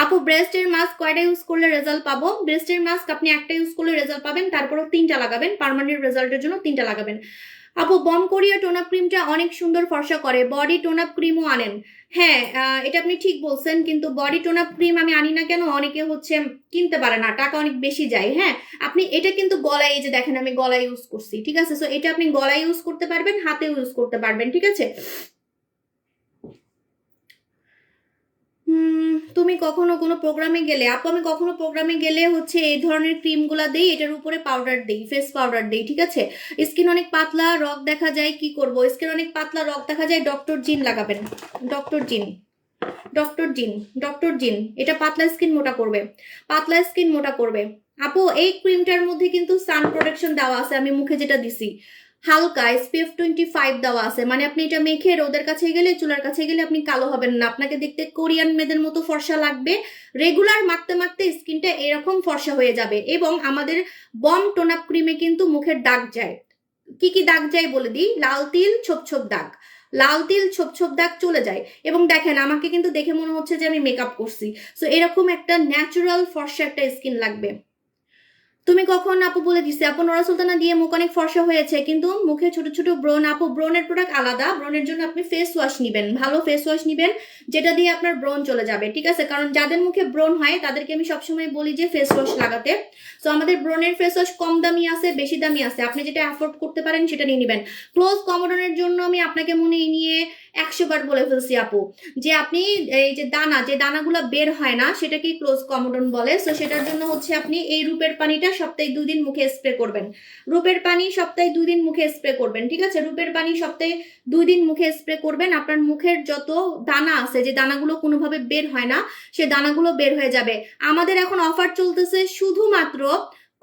আপু ব্রেস্টের মাস্ক কয়টা ইউজ করলে রেজাল্ট পাবো? ব্রেস্টের মাস্ক আপনি একটা ইউজ করলে রেজাল্ট পাবেন, তারপরও 3টা লাগাবেন, পার্মানেন্ট রেজাল্টের জন্য 3টা লাগাবেন। আপু বম কোরিয়া টোন আপ ক্রিমটা অনেক সুন্দর ফর্সা করে, বডি টোন আপ ক্রিমও আনেন। হ্যাঁ এটা আপনি ঠিক বলছেন, কিন্তু বডি টোন আপ ক্রিম আমি আনি না কেন, অনেকে হচ্ছে কিনতে পারে না, টাকা অনেক বেশি যায়। হ্যাঁ আপনি এটা কিন্তু গলায়, এই যে দেখেন আমি গলায় ইউজ করছি, ঠিক আছে। সো এটা আপনি গলায় ইউজ করতে পারবেন, হাতে ইউজ করতে পারবেন, ঠিক আছে। তুমি কখনো কোনো প্রোগ্রামে গেলে? আপু আমি কখনো প্রোগ্রামে গেলে হচ্ছে এই ধরনের ক্রিমগুলা দেই, এটার উপরে পাউডার দেই, ফেস পাউডার দেই, ঠিক আছে। স্কিন অনেক পাতলা রক দেখা যায়, কি করব, স্কিন অনেক পাতলা রক দেখা যায়, ডক্টর জিন লাগাবেন, ডক্টর জিন, ডক্টর জিন, ডক্টর জিন, এটা পাতলা স্কিন মোটা করবে, পাতলা স্কিন মোটা করবে। আপু এই ক্রিমটার মধ্যে কিন্তু সান প্রোটেকশন দেওয়া আছে, আমি মুখে যেটা দিছি হালকা SPF 25 দেওয়া আছে, মানে আপনি এটা মেখে রোদের কাছে গেলে, চুলার কাছে গেলে আপনি কালো হবেন না, আপনাকে দেখতে কোরিয়ান মেয়েদের মতো ফর্সা লাগবে। রেগুলার মাখতে মাখতে স্কিনটা এরকম ফর্সা হয়ে যাবে। এবং আমাদের বম টোন আপ ক্রিমে কিন্তু মুখের দাগ যায়, কি কি দাগ যায় বলে দিই, লাল তিল ছোপ ছোপ দাগ, লাল তিল ছোপ ছোপ দাগ চলে যায়। এবং দেখেন আমাকে কিন্তু দেখে মনে হচ্ছে যে আমি মেকআপ করছি। সো এরকম একটা ন্যাচারাল ফর্সা একটা স্কিন লাগবে। তুমি কখন? আপু বলে দিছে, আপু নোরা সুলতানা দিয়ে মুখ অনেক ফর্সা হয়েছে, কিন্তু মুখে ছোট ছোট ব্রণ। আপু ব্রণের প্রোডাক্ট আলাদা, ব্রণের জন্য আপনি ফেস ওয়াশ নিবেন, ভালো ফেস ওয়াশ নিবেন, যেটা দিয়ে আপনার ব্রণ চলে যাবে, ঠিক আছে। কারণ যাদের মুখে ব্রণ হয় তাদেরকে আমি সবসময় বলি যে ফেস ওয়াশ লাগাতে। সো আমাদের ব্রণের ফেস ওয়াশ কম দামি আছে, বেশি দামি আছে, আপনি যেটা অ্যাফোর্ড করতে পারেন সেটা নিয়ে নেবেন। ক্লোজ কমোডনের জন্য আমি আপনাকে মনে নিয়ে 100 বার বলে ফেলছি আপু, যে আপনি এই যে দানা, যে দানাগুলো বের হয় না সেটাকে ক্লোজ কমোডন বলে। সো সেটার জন্য হচ্ছে আপনি এই রূপের পানিটা সপ্তাহে 2 দিন মুখে স্প্রে করবেন, রূপের পানি সপ্তাহে 2 দিন মুখে স্প্রে করবেন, ঠিক আছে। রূপের পানি সপ্তাহে 2 দিন মুখে স্প্রে করবেন, আপনার মুখের যত দানা আছে, যে দানাগুলো কোনোভাবে বের হয় না, সে দানাগুলো বের হয়ে যাবে। আমাদের এখন অফার চলতেছে শুধুমাত্র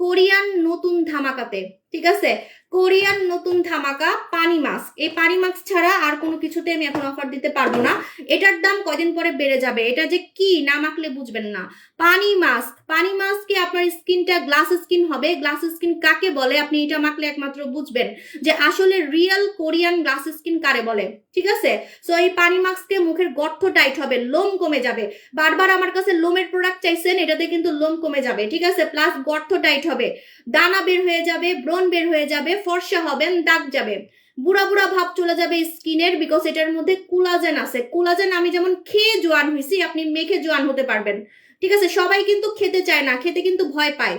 কোরিয়ান নতুন ধামাকাতে, ঠিক আছে, কোরিয়ান নতুন ধামাকা পানি মাস্ক। এই পানি মাস্ক ছাড়া আর কোনো কিছুতে আমি এখন অফার দিতে পারবো না। এটার দাম কয়দিন পরে বেড়ে যাবে, এটা যে কি না মাখলে বুঝবেন না। পানি মাস্ক, পানি মাস্কে আপনার স্কিনটা গ্লাস স্কিন হবে। গ্লাস স্কিন কাকে বলে আপনি এটা মাখলে একমাত্র বুঝবেন যে আসলে রিয়েল কোরিয়ান গ্লাস স্কিন কারে বলে, ঠিক আছে। সো এই পানি মাস্কে মুখের গর্ত টাইট হবে, লোম কমে যাবে। বারবার আমার কাছে লোমের প্রোডাক্ট চাইছেন, এটাতে কিন্তু লোম কমে যাবে, ঠিক আছে, প্লাস গর্ত টাইট হবে, দানা বের হয়ে যাবে, ব্রণ বের হয়ে যাবে, ফর্সা হবেন, দাগ যাবে, বুড়া বুড়া ভাব চলে যাবে স্কিনের, বিকজ এটার মধ্যে কোলাজেন আছে। কোলাজেন আমি যেমন খেয়ে জোয়ান হয়েছি, আপনি মেখে জোয়ান হতে পারবেন, ঠিক আছে। সবাই কিন্তু খেতে চায় না, খেতে কিন্তু ভয় পায়,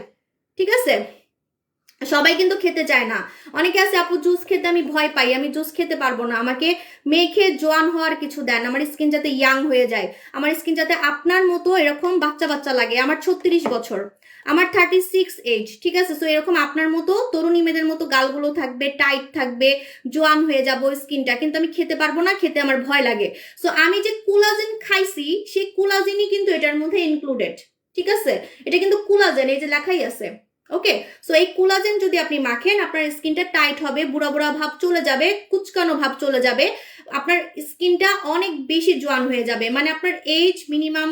ঠিক আছে, সবাই কিন্তু খেতে চায় না। অনেকে আছে আপু জুস খেতে আমি ভয় পাই, আমি জুস খেতে পারবো না, আমাকে মেখে জোয়ান হওয়ার কিছু দেন, আমার স্কিন যাতে ইয়াং হয়ে যায়, আমার স্কিন যাতে আপনার মতো এরকম বাচ্চা বাচ্চা লাগে। আমার 36 বছর, আমার 36 এজ, ঠিক আছে। সো এরকম আপনার মতো তরুণী মেয়েদের মতো গালগুলো থাকবে, টাইট থাকবে, জোয়ান হয়ে যাবো স্কিনটা, কিন্তু আমি খেতে পারবো না, খেতে আমার ভয় লাগে। সো আমি যে কোলাজেন খাইছি সেই কোলাজেনই কিন্তু এটার মধ্যে ইনক্লুডেড, ঠিক আছে, এটা কিন্তু কোলাজেন, এই যে লেখাই আছে, ওকে। সো এই কোলাজেন যদি আপনি মাখেন আপনার স্কিনটা টাইট হবে, বুড়া বুড়া ভাব চলে যাবে, কুচকানো ভাব চলে যাবে, আপনার স্কিনটা অনেক বেশি জোয়ান হয়ে যাবে, মানে আপনার এজ মিনিমাম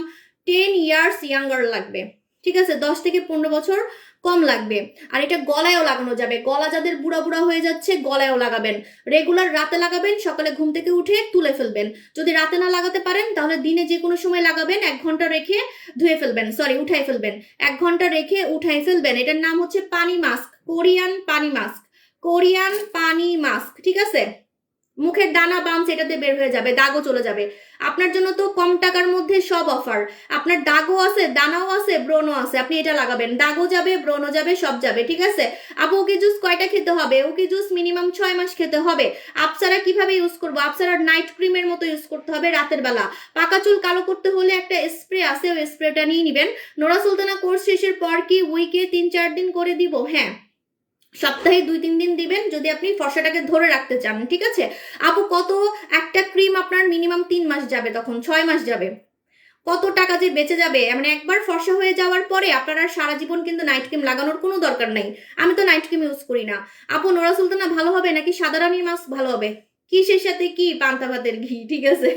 10 ইয়ার্স ইয়াঙ্গার লাগবে, ঠিক আছে, 10 থেকে 15 বছর কম লাগবে। আর এটা গলায়ও লাগানো যাবে, গলা যাদের বুড়া বুড়া হয়ে যাচ্ছে গলায়ও লাগাবেন, রেগুলার রাতে লাগাবেন, সকালে ঘুম থেকে উঠে তুলে ফেলবেন। যদি রাতে না লাগাতে পারেন তাহলে দিনে যে কোনো সময় লাগাবেন, 1 ঘন্টা রেখে ধুয়ে ফেলবেন, সরি উঠাই ফেলবেন, 1 ঘন্টা রেখে উঠাই ফেলবেন। এটার নাম হচ্ছে পানি মাস্ক, কোরিয়ান পানি মাস্ক, কোরিয়ান পানি মাস্ক, ঠিক আছে। মুখের দানা বাম্পস এটাতে বের হয়ে যাবে, দাগও চলে যাবে। আপনার জন্য তো কম টাকার মধ্যে সব অফার, আপনার দাগও আছে, দানাও আছে, ব্রণও আছে, আপনি এটা লাগাবেন, দাগও যাবে, ব্রণও যাবে, সব যাবে, ঠিক আছে। আপু ওকে জুস কয়টা খেতে হবে, ওকে জুস মিনিমাম 6 মাস খেতে হবে। আপসারা কিভাবে ইউজ করবো, আপসারার নাইট ক্রিমের মতো ইউজ করতে হবে রাতের বেলা। পাকা চুল কালো করতে হলে একটা স্প্রে আছে, ওই স্প্রেটা নিয়ে নিবেন। নোরা সুলতানা কোর্স শেষের পর কি উইকে 3-4 দিন করে দিব, হ্যাঁ সপ্তাহে 2-3 দিন দিবেন যদি আপনি ফর্সাটাকে ধরে রাখতে চান, ঠিক আছে। আপু কত একটা ক্রিম আপনার মিনিমাম 3 মাস যাবে, তখন 6 মাস যাবে, কত টাকা যে বেঁচে যাবে। মানে একবার ফর্সা হয়ে যাওয়ার পরে আপনার আর সারা জীবন কিন্তু নাইট ক্রিম লাগানোর কোনো দরকার নাই। আমি তো নাইট ক্রিম ইউজ করি না। আপু নোরা সুলতানা ভালো হবে নাকি সাদা রানীর মাস্ক ভালো হবে, কিসের সাথে কি পান্তা ভাতের ঘি, ঠিক আছে।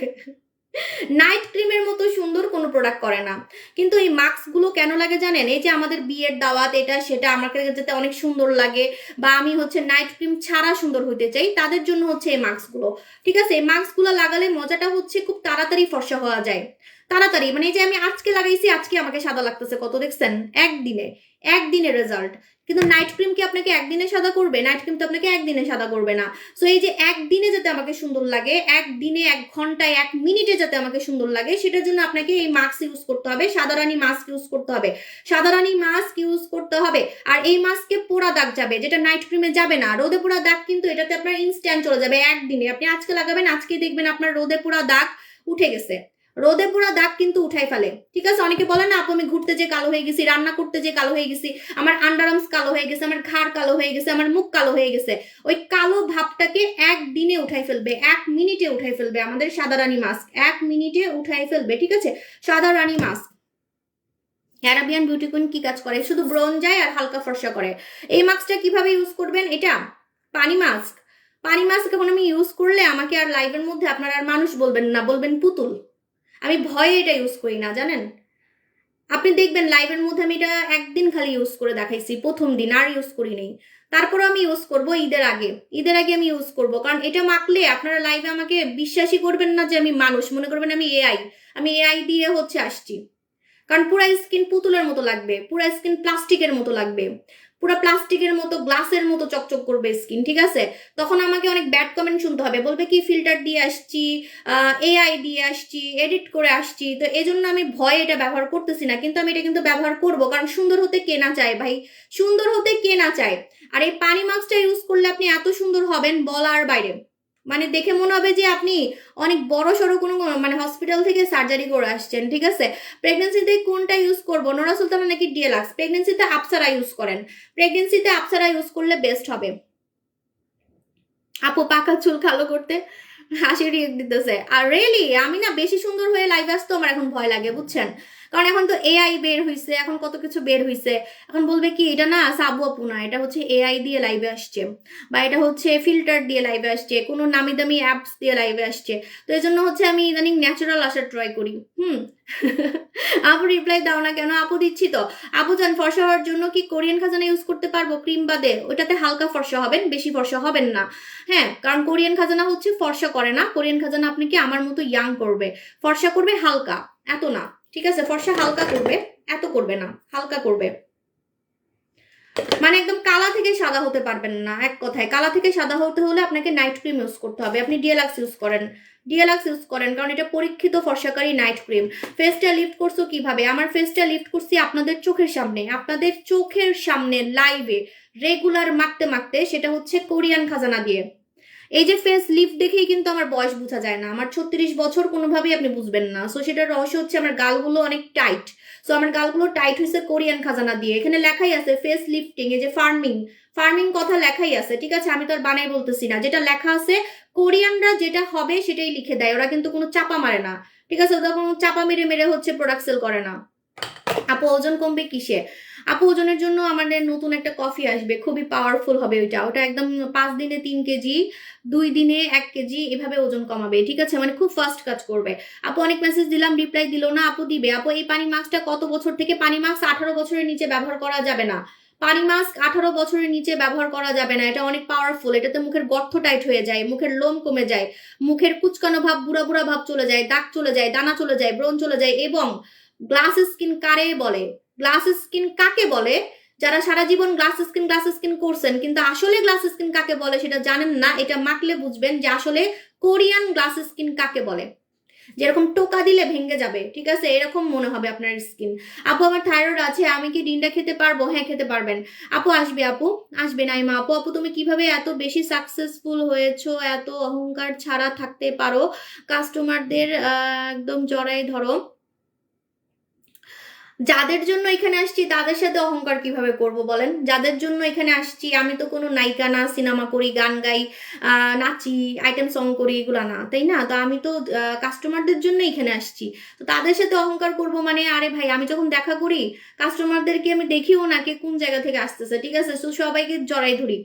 নাইট ক্রিমের মতো সুন্দর কোনো প্রোডাক্ট করে না। কিন্তু এই মাস্ক গুলো কেন লাগে জানেন, এই যে আমাদের বিয়ের দাওয়াত এটা সেটা আমাকে যাতে অনেক সুন্দর লাগে, বা আমি হচ্ছে নাইট ক্রিম ছাড়া সুন্দর হতে চাই, তাদের জন্য হচ্ছে এই মাস্ক গুলো, ঠিক আছে। এই মাস্ক গুলো লাগালে মজাটা হচ্ছে খুব তাড়াতাড়ি ফর্সা হওয়া যায়, তাড়াতাড়ি। মানে এই যে আমি আজকে লাগাইছি আজকে আমাকে সাদা লাগতেছে, কত দেখছেন, একদিনে, একদিনে রেজাল্ট। কিন্তু নাইট ক্রিম কি আপনাকে একদিনে সাদা করবে, নাইট ক্রিম তো আপনাকে একদিনে সাদা করবে না। সো এই যে একদিনে যাতে আমাকে সুন্দর লাগে, একদিনে, 1 ঘন্টায়, 1 মিনিটে যাতে আমাকে সুন্দর লাগে, সেটার জন্য আপনাকে এই মাস্ক ইউজ করতে হবে, সাদা রানী মাস্ক ইউজ করতে হবে, সাদা রানী মাস্ক ইউজ করতে হবে। আর এই মাস্কে পোড়া দাগ যাবে, যেটা নাইট ক্রিমে যাবে না। রোদে পোড়া দাগ কিন্তু এটাতে আপনার ইনস্ট্যান্ট চলে যাবে একদিনে। আপনি আজকে লাগাবেন, আজকে দেখবেন আপনার রোদে পোড়া দাগ উঠে গেছে, রোদে পোড়া দাগ কিন্তু উঠাই ফেলে, ঠিক আছে। অনেকে বলে না আপু আমি ঘুরতে যে কালো হয়ে গেছি, রান্না করতে যে কালো হয়ে গেছি, আমার আন্ডারআর্মস কালো হয়ে গেছে, আমার ঘাড় কালো হয়ে গেছে, আমার মুখ কালো হয়ে গেছে। ওই কালো ভাবটাকে একদিনে উঠাই ফেলবে, 1 মিনিটে উঠাই ফেলবে আমাদের সাদা রানী মাস্ক, 1 মিনিটে উঠাই ফেলবে, ঠিক আছে। সাদা রানী মাস্ক, অ্যারাবিয়ান বিউটি কুইন কি কাজ করে, শুধু ব্রন যায় আর হালকা ফর্সা করে। এই মাস্কটা কিভাবে ইউজ করবেন, এটা পানি মাস্ক, পানি মাস্ক এখন আমি ইউজ করলে আমাকে আর লাইভের মধ্যে আপনারা আর মানুষ বলবেন না, বলবেন পুতুল। আমি ভয়ে এটা ইউজ করি না জানেন, আপনি দেখবেন লাইভের মধ্যে আমি এটা একদিন খালি ইউজ করে দেখাইছি, প্রথম দিন আর ইউজ করি নাই। তারপরে আমি ইউজ করব ঈদের আগে, ঈদের আগে আমি ইউজ করব, কারণ এটা মাখলে আপনারা লাইভে আমাকে বিশ্বাসই করবেন না যে আমি মানুষ, মনে করবেন আমি এআই, আমি এআই দিয়ে হচ্ছে আসছি। কারণ পুরা স্কিন পুতুলের মতো লাগবে, পুরা স্কিন প্লাস্টিকের মতো লাগবে, পুরা প্লাস্টিকের মতো গ্লাসের মতো চকচক করবে স্কিন, ঠিক আছে। তখন আমাকে অনেক ব্যাড কমেন্ট শুনতে হবে, বলবে কি ফিল্টার দিয়ে আসছি, এআই দিয়ে আসছি, এডিট করে আসছি। তো এই জন্য আমি ভয়ে এটা ব্যবহার করতেছি না, কিন্তু আমি এটা কিন্তু ব্যবহার করব, কারণ সুন্দর হতে কে না চায় ভাই, সুন্দর হতে কে না চায়। আর এই পানি মাস্কটা ইউজ করলে আপনি এত সুন্দর হবেন বলার বাইরে, মানে দেখে মনে হবে যে আপনি অনেক বড় সড়ো কোনো মানে হসপিটাল থেকে সার্জারি করে আসছেন, ঠিক আছে। প্রেগনেন্সিতে কোনটা ইউজ করবো, নোরা সুলতানা নাকি ডিএলাক্স? প্রেগনেন্সিতে আপসারা ইউজ করেন, প্রেগনেন্সিতে আপসারা ইউজ করলে বেস্ট হবে। আপু পাকা চুল কালো করতে হাসি রিয়েক্ট দিতেছে। আর রিয়েলি আমি না বেশি সুন্দর হয়ে লাইভ আসতো আমার এখন ভয় লাগে বুঝছেন, কারণ এখন তো এআই বের হইছে, এখন কত কিছু বের হইছে, এখন বলবে কি এটা না সাবু আপু না, এটা হচ্ছে এআই দিয়ে লাইভে আসছে, বা এটা হচ্ছে ফিল্টার দিয়ে লাইভে আসছে, কোনো নামি দামি অ্যাপস দিয়ে লাইভে আসছে। তো এই জন্য হচ্ছে আমি ইদানিং ন্যাচারাল আসার ট্রাই করি। আপু রিপ্লাই দাও না কেন? আপু দিচ্ছি তো। আপু জান, ফর্সা হওয়ার জন্য কি কোরিয়ান খাজানা ইউজ করতে পারবো ক্রিম বাদে? ওটাতে হালকা ফর্সা হবেন, বেশি ফর্সা হবেন না। হ্যাঁ, কারণ কোরিয়ান খাজানা হচ্ছে ফর্সা করে না, কোরিয়ান খাজানা আপনাকে আমার মতো ইয়াং করবে, ফর্সা করবে হালকা, এত না। ঠিক আছে, ফর্সা হালকা করবে, এত করবে না, হালকা করবে। মানে একদম কালা থেকে সাদা হতে পারবেন না, এক কথায় কালা থেকে সাদা হতে হলে আপনাকে নাইট ক্রিম ইউজ করতে হবে। আপনি ডিএলএক্স ইউজ করেন, ডিএলএক্স ইউজ করেন, কারণ এটা পরীক্ষিত ফর্সাকারী নাইট ক্রিম। ফেসটা লিফট করছো কিভাবে? আমার ফেসটা লিফট করছি আপনাদের চোখের সামনে, আপনাদের চোখের সামনে লাইভে রেগুলার মাখতে মাখতে, সেটা হচ্ছে কোরিয়ান খাজানা দিয়ে। এই যে ফেস লিফট দেখেই কিন্তু আমার বয়স বোঝা যায় না, আমার 36 বছর কোনোভাবেই আপনি বুঝবেন না। সো সেটার রহস্য হচ্ছে আমার গালগুলো অনেক টাইট। সো আমার গালগুলো টাইট হয়েছে কোরিয়ান খাজানা দিয়ে। এখানে লেখাই আছে ফেস লিফটিং, এই যে ফার্মিং, ফার্মিং কথা লেখাই আছে। ঠিক আছে, আমি তো আর বানাই বলতেছি না, যেটা লেখা আছে কোরিয়ানরা যেটা হবে সেটাই লিখে দেয়, ওরা কিন্তু কোনো চাপা মারে না। ঠিক আছে, ওরা কোনো চাপা মেরে মেরে হচ্ছে প্রোডাক্ট সেল করে না। আপু ওজন কমবে কিসে? আপু ওজনের জন্য আমাদের নতুন একটা কফি আসবে, খুবই পাওয়ারফুল হবে ওইটা, ওটা একদম 5 দিনে 3 কেজি, 2 দিনে 1 কেজি এভাবে ওজন কমাবে। ঠিক আছে, মানে খুব ফাস্ট কাজ করবে। আপু অনেক মেসেজ দিলাম, রিপ্লাই দিল না। আপু দিবে। আপু এই পানি মাস্কটা কত বছর থেকে? পানি মাস্ক 18 বছরের নিচে ব্যবহার করা যাবে না। পানি মাস্ক 18 বছরের নিচে ব্যবহার করা যাবে না, এটা অনেক পাওয়ারফুল। এটাতে মুখের গর্ত টাইট হয়ে যায়, মুখের লোম কমে যায়, মুখের কুচকানো ভাব, বুড়া বুড়া ভাব চলে যায়, দাগ চলে যায়, দানা চলে যায়, ব্রণ চলে যায়। এবং গ্লাস স্কিন কারে বলে? গ্লাস স্কিন কাকে বলে? যারা সারা জীবন গ্লাস স্কিন করছেন কিন্তু আসলে গ্লাস স্কিন কাকে বলে সেটা জানেন না, এটা মাখলে বুঝবেন যে আসলে কোরিয়ান গ্লাস স্কিন কাকে বলে। যেরকম টোকা দিলে ভেঙে যাবে, ঠিক আছে, এরকম মনে হবে আপনার স্কিন। আপু আমার থাইরয়েড আছে, আমি কি ডিমটা খেতে পারবো? হ্যাঁ খেতে পারবেন। আপু আসবে, আপু আসবে নাইমা। আপু আপু তুমি কিভাবে এত বেশি সাকসেসফুল হয়েছো, এত অহংকার ছাড়া থাকতে পারো, কাস্টমারদের একদম জড়াই ধরো? যাদের জন্য এখানে আসছি তাদের সাথে অহংকার কিভাবে করব বলেন? যাদের জন্য এখানে আসছি, আমি তো কোনো নায়িকা না, সিনেমা করি, গান গাই, নাচি, আইটেম সং করি, এগুলা না, তাই না? তো আমি তো কাস্টমারদের জন্য এখানে আসছি, তো তাদের সাথে অহংকার করব মানে? আরে ভাই, আমি যখন দেখা করি কাস্টমারদেরকে আমি দেখিও না কে কোন জায়গা থেকে আসতেছে। ঠিক আছে, তো সবাইকে জড়াই ধরি।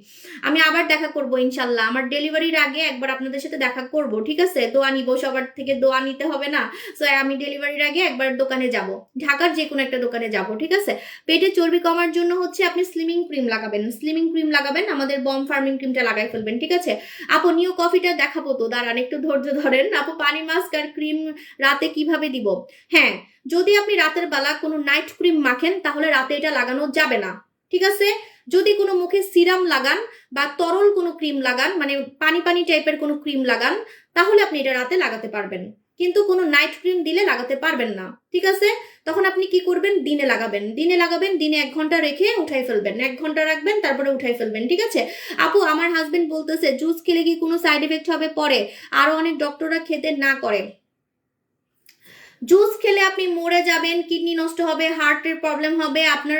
আমি আবার দেখা করব ইনশাল্লাহ, আমার ডেলিভারির আগে একবার আপনাদের সাথে দেখা করব। ঠিক আছে, দোয়া নিব, সবার থেকে দোয়া নিতে হবে না? সো আমি ডেলিভারির আগে একবার দোকানে যাব, ঢাকার যে কোনো একটা দোকানে যাব। ঠিক আছে, পেটে চর্বি কমার জন্য হচ্ছে আপনি স্লিমিং ক্রিম লাগাবেন, স্লিমিং ক্রিম লাগাবেন, আমাদের বম ফার্মিং ক্রিমটা লাগাই ফেলবেন। ঠিক আছে, আপু নিউ কফিটা দেখাবো তো, দাঁড়ান একটু ধৈর্য ধরেন। আপু পানি মাস্ক আর ক্রিম রাতে কিভাবে দিব? হ্যাঁ, যদি আপনি রাতের বেলা কোনো নাইট ক্রিম মাখেন তাহলে রাতে এটা লাগানো যাবে না। ঠিক আছে, যদি কোনো মুখে সিরাম লাগান বা তরল কোনো ক্রিম লাগান, মানে পানি পানি টাইপের কোনো ক্রিম লাগান, তাহলে আপনি এটা রাতে লাগাতে পারবেন, কিন্তু কোনো নাইট ক্রিম দিলে লাগাতে পারবেন না। ঠিক আছে, তখন আপনি কি করবেন? দিনে লাগাবেন, দিনে লাগাবেন, দিনে 1 ঘন্টা রেখে উঠাই ফেলবেন, 1 ঘন্টা রাখবেন, তারপরে উঠাই ফেলবেন। ঠিক আছে আপু, আমার হাজবেন্ড বলতেছে জুস খেলে কি কোনো সাইড এফেক্ট হবে পরে? আরো অনেক ডক্টররা খেতে না করে। জুস খেলে আপনি মরে যাবেন, কিডনি নষ্ট হবে, হার্টের প্রবলেম হবে, আপনার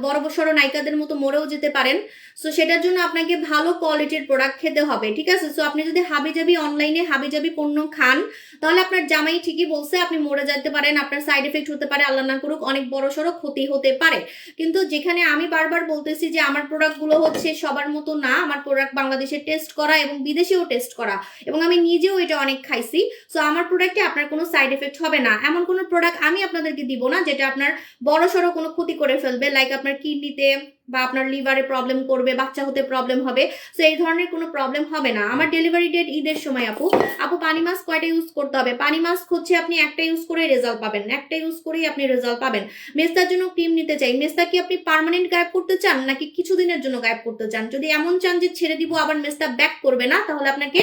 বড় বড় নায়িকাদের মতো মরেও যেতে পারেন। সো সেটার জন্য আপনাকে ভালো কোয়ালিটির প্রোডাক্ট খেতে হবে। ঠিক আছে, সো আপনি যদি হাবিজাবি অনলাইনে হাবিজাবি পণ্য খান তাহলে আপনার জামাই ঠিকই বলছে, আপনি মরে যেতে পারেন, আপনার সাইড এফেক্ট হতে পারে, আল্লাহ না করুক অনেক বড় সড়ো ক্ষতি হতে পারে। কিন্তু যেখানে আমি বারবার বলতেছি যে আমার প্রোডাক্টগুলো হচ্ছে সবার মতো না, আমার প্রোডাক্ট বাংলাদেশে টেস্ট করা এবং বিদেশেও টেস্ট করা, এবং আমি নিজেও এটা অনেক খাইছি। সো আমার প্রোডাক্টে আপনার কোনো সাইড এফেক্ট হবে না। এমন কোনো প্রোডাক্ট আমি আপনাদেরকে দিব না যেটা আপনার বড় সড়ো কোনো ক্ষতি করে ফেলবে, লাইক আপনার কিডনিতে বা আপনার লিভারে প্রবলেম করবে, বাচ্চা হতে প্রবলেম হবে। সো এই ধরনের কোনো প্রবলেম হবে না। আমার ডেলিভারি ডেট ঈদের সময়। আপু আপু পানি মাস্ক কয়টা ইউজ করতে হবে? পানি মাস্ক হচ্ছে আপনি একটা ইউজ করে রেজাল্ট পাবেন, একটা ইউজ করেই আপনি রেজাল্ট পাবেন। মেস্তার জন্য ক্রিম নিতে চাই। মেস্তা কি আপনি পার্মানেন্ট গায়েব করতে চান নাকি কিছুদিনের জন্য গায়েব করতে চান? যদি এমন চান যে ছেড়ে দিব আবার মেস্তা ব্যাক করবে না, তাহলে আপনাকে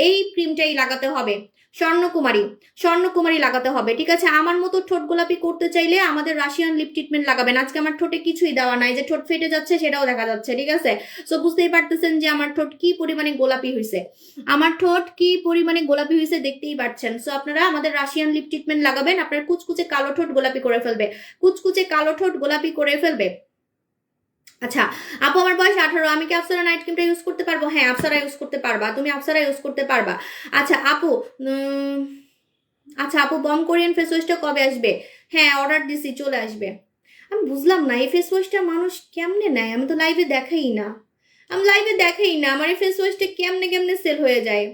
এই ক্রিমটাই লাগাতে হবে। স্বর্ণকুমারী, স্বর্ণকুমারী লাগাতে হবে। ঠিক আছে, আমার মতো ঠোঁট গোলাপি করতে চাইলে আমাদের রাশিয়ান লিপ ট্রিটমেন্ট লাগাবেন। আজকে আমার ঠোঁটে কিছুই দেওয়া নাই, যে ঠোঁট ফেটে যাচ্ছে সেটাও দেখা যাচ্ছে। ঠিক আছে, সো বুঝতেই পারতেছেন যে আমার ঠোঁট কি পরিমাণে গোলাপি হয়েছে, আমার ঠোঁট কি পরিমাণে গোলাপি হয়েছে দেখতেই পাচ্ছেন। সো আপনারা আমাদের রাশিয়ান লিপ ট্রিটমেন্ট লাগাবেন, আপনার কুচকুচে কালো ঠোঁট গোলাপি করে ফেলবে, কুচকুচে কালো ঠোঁট গোলাপি করে ফেলবে। আচ্ছা আপু, আমার বয়স 18, আমি কি আফসারা নাইট ক্রিমটা ইউজ করতে পারবো? হ্যাঁ আফসারা ইউজ করতে পারবা, তুমি আফসারা ইউজ করতে পারবা। আচ্ছা আপু, আচ্ছা আপু বম কোরিয়ান ফেস ওয়াশটা কবে আসবে? হ্যাঁ অর্ডার দিছি, চলে আসবে। আমি বুঝলাম না এই ফেস ওয়াশটা মানুষ কেমনে নেয়, আমি তো লাইভে দেখাই না, আমার এই ফেস ওয়াশটা কেমনে কেমনে সেল হয়ে যায়।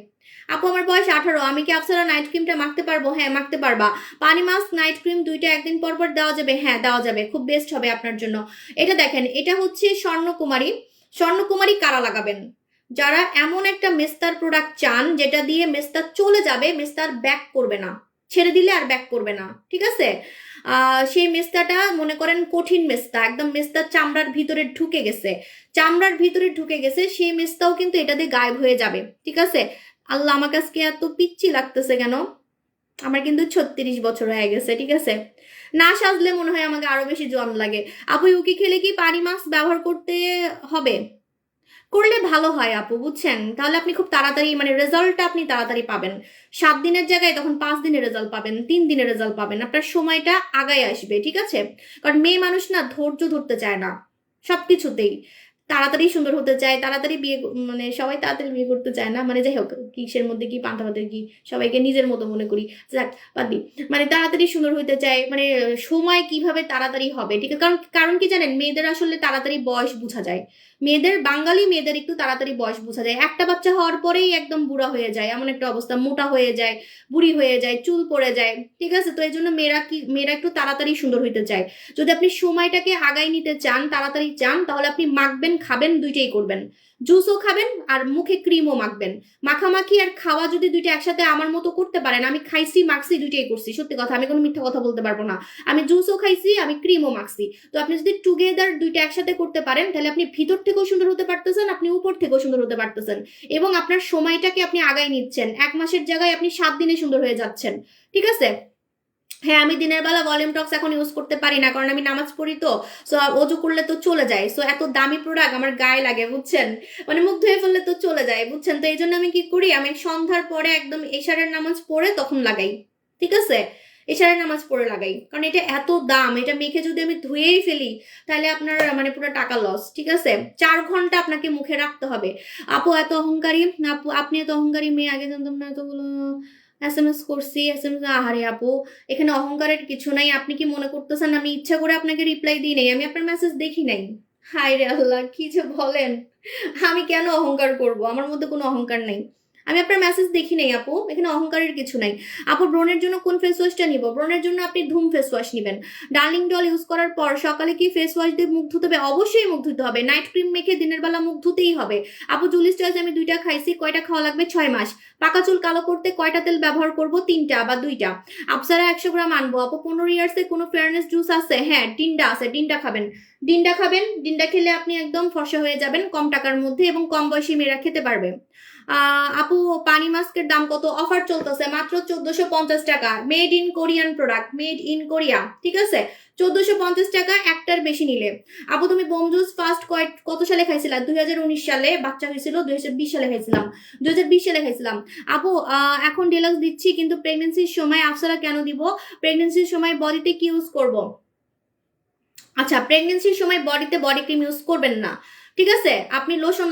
আপু আমার বয়স 18, আমি কি আপসারা নাইট ক্রিমটা মাখতে পারবো? হ্যাঁ মাখতে পারবা। পানি মাস্ক নাইট ক্রিম দুইটা একদিন পর পর দেওয়া যাবে? হ্যাঁ দেওয়া যাবে, খুব বেস্ট হবে আপনার জন্য। এটা দেখেন, এটা হচ্ছে স্বর্ণকুমারী। স্বর্ণকুমারী কারা লাগাবেন? যারা এমন একটা মেস্তার প্রোডাক্ট চান যেটা দিয়ে মেস্তা চলে যাবে, মেস্তার ব্যাক করবে না, ছেড়ে দিলে আর ব্যাক করবে না, ঠিক আছে? সেই মেস্তাটা মনে করেন কঠিন মেস্তা, একদম মেস্তার চামড়ার ভিতরে ঢুকে গেছে, সেই মেস্তাও কিন্তু এটা দিয়ে গায়েব হয়ে যাবে, ঠিক আছে? আল্লাহ, আমার কাছে এত পিচ্ছি লাগতেছে কেন? আমার কিন্তু 36 বছর হয়ে গেছে, ঠিক আছে? না সাজলে মনে হয় আমাকে আরো বেশি জোয়ান লাগে। আপু ইউকি খেলে কি পানি মাস্ক ব্যবহার করতে হবে? করলে ভালো হয় আপু, বুঝছেন? তাহলে আপনি খুব তাড়াতাড়ি মানে রেজাল্টটা আপনি তাড়াতাড়ি পাবেন। 7 দিনের জায়গায় তখন 5 দিনের রেজাল্ট পাবেন, 3 দিনের রেজাল্ট পাবেন, আপনার সময়টা আগায় আসবে, ঠিক আছে? কারণ মেয়ে মানুষ না ধৈর্য ধরতে চায় না সবকিছুতেই, তাড়াতাড়ি সুন্দর হতে চায়, তাড়াতাড়ি বিয়ে, মানে সবাই তাড়াতাড়ি বিয়ে করতে চায় না, মানে যাই হোক, কিসের মধ্যে কি পান্তা ভাতের কি, সবাইকে নিজের মতো মনে করি, যাক বাদ দিই। মানে তাড়াতাড়ি সুন্দর হইতে চায়, মানে সময় কিভাবে তাড়াতাড়ি হবে, ঠিক আছে? কারণ কারণ কি জানেন, মেয়েদের আসলে তাড়াতাড়ি বয়স বোঝা যায়, বাঙালি মেয়েদের একটু তাড়াতাড়ি বয়স বোঝা যায়, একটা বাচ্চা হওয়ার পরেই একদম বুড়া হয়ে যায়, এমন একটা অবস্থা, মোটা হয়ে যায়, বুড়ি হয়ে যায়, চুল পড়ে যায়, ঠিক আছে? তো এই জন্য মেয়েরা একটু তাড়াতাড়ি সুন্দর হইতে চায়। যদি আপনি সময়টাকে আগায় নিতে চান, তাড়াতাড়ি চান, তাহলে আপনি মাখবেন খাবেন দুইটাই করবেন, জুসও খাবেন আর মুখে ক্রিমও মাখবেন। মাখামাখি আর খাওয়া যদি দুইটা একসাথে আমার মতো করতে পারেন, আমি খাইছি মাখছি দুইটাই করছি, সত্যি কথা, আমি কোনো মিথ্যা কথা বলতে পারবো না। আমি জুসও খাইছি, আমি ক্রিমও মাখছি। তো আপনি যদি টুগেদার দুইটা একসাথে করতে পারেন, তাহলে আপনি ভিতর থেকেও সুন্দর হতে পারতেছেন, আপনি উপর থেকেও সুন্দর হতে পারতেছেন, এবং আপনার সময়টাকে আপনি আগায় নিচ্ছেন। 1 মাসের জায়গায় আপনি 7 দিনে সুন্দর হয়ে যাচ্ছেন, ঠিক আছে? হ্যাঁ আমি দিনের বেলা ভলিউম টক্স এখন ইউজ করতে পারি না, কারণ আমি নামাজ পড়ি, তো সো অজু করলে তো চলে যায়, সো এত দামি প্রোডাক্ট আমার গায়ে লাগে, বুঝছেন? মানে মুখ ধুয়ে ফেললে তো চলে যায়, বুঝছেন? তো এই জন্য আমি কি করি, আমি সন্ধ্যার পরে একদম এশারের নামাজ পড়ে তখন লাগাই, ঠিক আছে? এশারের নামাজ পড়ে লাগাই, কারণ এটা এত দাম, এটা মেখে যদি আমি ধুয়েই ফেলি তাহলে আপনার মানে পুরো টাকা লস, ঠিক আছে? 4 ঘন্টা আপনাকে মুখে রাখতে হবে। আপু এত অহংকারী, আপনি এত অহংকারী মেয়ে, আগে জানতাম না এতগুলো। SMS করছি, SMS, আহারে আপু, এখানে অহংকারের কিছু নাই। আপনি কি মনে করতেছেন আমি ইচ্ছা করে আপনাকে রিপ্লাই দিই নাই? আমি আপনার মেসেজ দেখি নাই। হায় রে আল্লাহ, কি যে বলেন! আমি কেন অহংকার করব? আমার মধ্যে কোনো অহংকার নাই। আমি আপনার মেসেজ দেখি নাই আপু, এখানে অহংকারের কিছু নাই। আপু ব্রণের জন্য কোন ফেস ওয়াশটা নিব? ব্রণের জন্য আপনি ধুম ফেস ওয়াশ নেবেন। ডার্লিং ডল ইউজ করার পর সকালে কি ফেস ওয়াশ দিয়ে মুখ ধুতে হবে? অবশ্যই মুখ ধুতে হবে। নাইট ক্রিম মেখে দিনের বেলা মুখ ধুতেই হবে। আপু জুলিস চয়েস আমি 2টা খাইছি, কয়টা খাওয়া লাগবে? 6 মাস। পাকা চুল কালো করতে কয়টা তেল ব্যবহার করব? 3টা বা 2টা। আপসারা 100 গ্রাম আনবো। আপু 15 ইয়ার্সে কোনো ফেয়ারনেস জুস আছে? হ্যাঁ ডিন্ডা আছে, ডিন্ডা খাবেন। ডিন্ডা খেলে আপনি একদম ফর্সা হয়ে যাবেন কম টাকার মধ্যে, এবং কম বয়সী মেয়েরা খেতে পারবে। আপু পানি মাস্কের দাম কত? অফার চলতেছে মাত্র 1450 টাকা, made in Korean product, made in Korea, ঠিক আছে? 1450 টাকা একটার বেশি নিলে। আপু তুমি বোম জুস ফার্স্ট কত সালে খাইছিলা? 2019 সালে, বাচ্চা হয়েছিল 2020 সালে খাইছিলাম, 2020 সালে খাইছিলাম। আপু এখন ডিলাক্স দিচ্ছি, কিন্তু প্রেগনেন্সির সময় আপসারা কেন দিব? প্রেগনেন্সির সময় বডিতে কি ইউজ করব? আচ্ছা, প্রেগনেন্সির সময় বডিতে বডি ক্রিম ইউজ করবেন না, ঠিক আছে? আপনি লোশন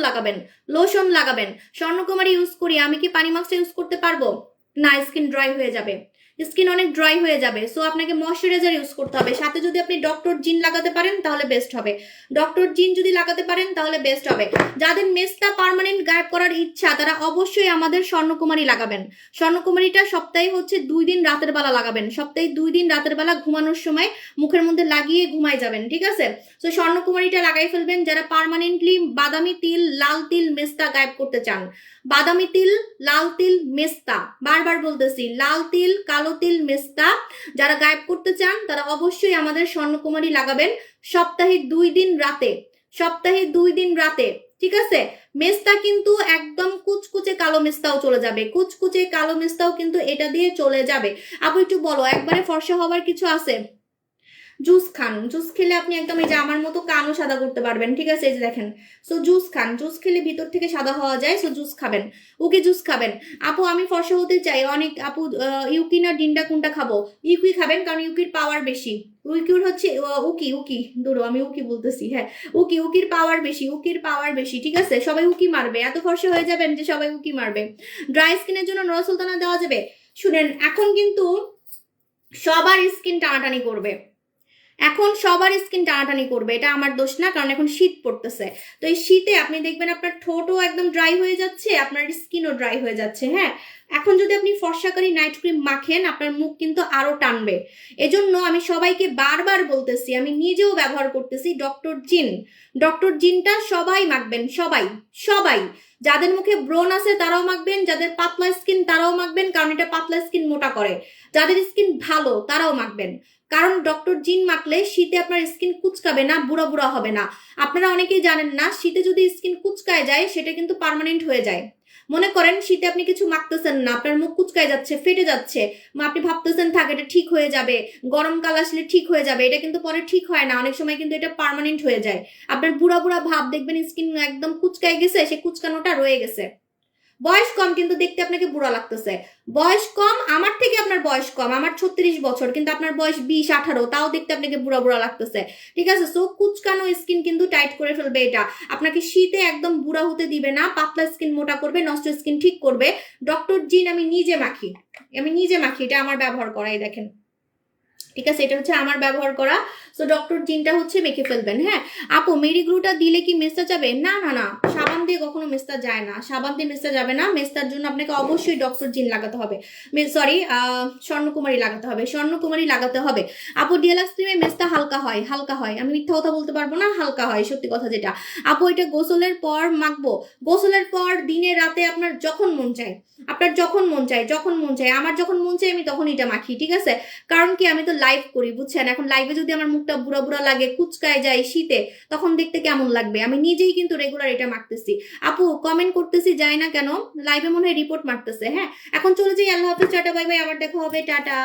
লাগাবেন। স্বর্ণকুমারী ইউজ করি, আমি কি পানি মাস্কটা ইউজ করতে পারবো? না, স্কিন ড্রাই হয়ে যাবে, স্কিন অনেক ড্রাই হয়ে যাবে, সো আপনাকে ময়শ্চারাইজার ইউজ করতে হবে। সাথে যদি আপনি ডক্টর জিন লাগাতে পারেন তাহলে বেস্ট হবে, যাদের মেস্তা পার্মানেন্ট গায়েব করার ইচ্ছা তারা অবশ্যই আমাদের স্বর্ণকুমারী লাগাবেন। স্বর্ণকুমারীটা সপ্তাহে হচ্ছে 2 দিন রাতের বেলা লাগাবেন, সপ্তাহে 2 দিন রাতের বেলা ঘুমানোর সময় মুখের মধ্যে লাগিয়ে ঘুমাই যাবেন, ঠিক আছে? তো স্বর্ণকুমারীটা লাগাই ফেলবেন যারা পার্মানেন্টলি বাদামি তিল, লাল তিল, মেস্তা গায়েব করতে চান। বাদামি তিল, লাল তিল, মেস্তা, বারবার বলতেছি, লাল তিল, কালো তিল, মেস্তা যারা গায়েব করতে চান তারা অবশ্যই আমাদের স্বর্ণকুমারী লাগাবেন সপ্তাহে 2 দিন রাতে, ঠিক আছে? মেস্তা কিন্তু একদম কুচকুচে কালো মেস্তাও চলে যাবে, কুচকুচে কালো মেস্তাও কিন্তু এটা দিয়ে চলে যাবে। আপু একটু বলো, একবারে ফর্সা হওয়ার কিছু আছে? জুস খান, জুস খেলে আপনি একদম এই যে আমার মতো কানও সাদা করতে পারবেন, ঠিক আছে? এই যে দেখেন, সো জুস খান, জুস খেলে ভিতর থেকে সাদা হওয়া যায়, সো জুস খাবেন, উকি জুস খাবেন। আপু আমি ফর্সা হতে চাই অনেক, আপু ইউকি না ডিন্ডা কোনটা খাবো? ইউকি খাবেন, কারণ ইউকির পাওয়ার বেশি। উইকির হচ্ছে উকি ধরো, আমি উকি বলতেছি, হ্যাঁ উকির পাওয়ার বেশি, ঠিক আছে? সবাই উকি মারবে, এত ফর্সা হয়ে যাবেন যে সবাই উকি মারবে। ড্রাই স্কিনের জন্য নোরা সুলতানা দেওয়া যাবে? শুনেন, এখন কিন্তু সবার স্কিন টানাটানি করবে, এখন সবার স্কিন টানাটানি করবে, এটা আমার দোষ না, কারণ এখন শীত পড়তেছে। তো এই শীতে আপনি দেখবেন আপনার ঠোঁটও একদম ড্রাই হয়ে যাচ্ছে, আপনার স্কিনও ড্রাই হয়ে যাচ্ছে। হ্যাঁ, এখন যদি আপনি ফর্সাকারী নাইট ক্রিম মাখেন আপনার মুখ কিন্তু আরো টানবে। এজন্য আমি সবাইকে বারবার বলতেছি, আমি নিজেও ব্যবহার করতেছি ডক্টর জিন। ডক্টর জিনটা সবাই মাখবেন, সবাই সবাই। যাদের মুখে ব্রণ আছে তারাও মাখবেন, যাদের পাতলা স্কিন তারাও মাখবেন, কারণ এটা পাতলা স্কিন মোটা করে। যাদের স্কিন ভালো তারাও মাখবেন, কারণ ডক্টর জিন মাখলে শীতে আপনার স্কিন কুচকাবে না, বুড়া বুড়া হবে না। আপনারা অনেকেই জানেন না, শীতে যদি স্কিন কুচকায় যায় সেটা কিন্তু পার্মানেন্ট হয়ে যায়। মনে করেন শীতে আপনি কিছু মাখতেছেন না, আপনার মুখ কুচকায় যাচ্ছে, ফেটে যাচ্ছে, আপনি ভাবতেছেন থাক এটা ঠিক হয়ে যাবে, গরমকাল আসলে ঠিক হয়ে যাবে, এটা কিন্তু পরে ঠিক হয় না, অনেক সময় কিন্তু এটা পার্মানেন্ট হয়ে যায়। আপনার বুড়া বুড়া ভাব দেখবেন, স্কিন একদম কুচকায় গেছে, সে কুচকানোটা রয়ে গেছে। বয়স কম কিন্তু দেখতে আপনাকে বুড়া লাগতেছে। বয়স কম, আমার থেকে আপনার বয়স কম, আমার 36 বছর, কিন্তু আপনার বয়স 20-18, তাও দেখতে আপনাকে বুড়া বুড়া লাগতেছে। ঠিক আছে, সো কুচকানো স্কিন কিন্তু টাইট করে ফেলবে এটা, আপনাকে শীতে একদম বুড়া হতে দিবে না, পাতলা স্কিন মোটা করবে, নষ্ট স্কিন ঠিক করবে। ডক্টর জিন আমি নিজে মাখি, এটা আমার ব্যবহার করাই দেখেন। ঠিক আছে, এটা হচ্ছে আমার ব্যবহার করা। সো ডক্টর জিনটা হচ্ছে মেখে ফেলবেন। হ্যাঁ আপু, মেরি গ্লুটা দিলে কি মেস্তা যাবে? না না না, সাবান দিয়ে কখনো মেস্তা যায় না, সাবান দিয়ে মেস্তা যাবে না। মেস্তার জন্য আপনাকে অবশ্যই ডক্টর জিন লাগাতে হবে, সরি স্বর্ণকুমারী লাগাতে হবে, স্বর্ণকুমারী লাগাতে হবে। আপু ডিএলএক্স ক্রিমে মেস্তা হালকা হয়, হালকা হয়, আমি মিথ্যা কথা বলতে পারবো না, হালকা হয়, সত্যি কথা যেটা। আপু এটা গোসলের পর মাখবো? গোসলের পর দিনে রাতে আপনার যখন মন চায়, আপনার যখন মন চায়, যখন মন চায়, আমার যখন মন চায় আমি তখন এটা মাখি। ঠিক আছে, কারণ কি আমি তো লাইভ করি বুঝছেন, এখন লাইভে যদি আমার মুখটা বুড়া বুড়া লাগে, কুচকায় যায় শীতে, তখন দেখতে কেমন লাগবে? আমি নিজেই কিন্তু রেগুলার এটা মাখতেছি। আপু কমেন্ট করতেছি যায় না কেন, লাইভে মনে হয় রিপোর্ট মারতেছে। হ্যাঁ এখন চলে যাই, আল্লাহ হাফিজ, টাটা বাই বাই, আবার দেখা হবে, টাটা।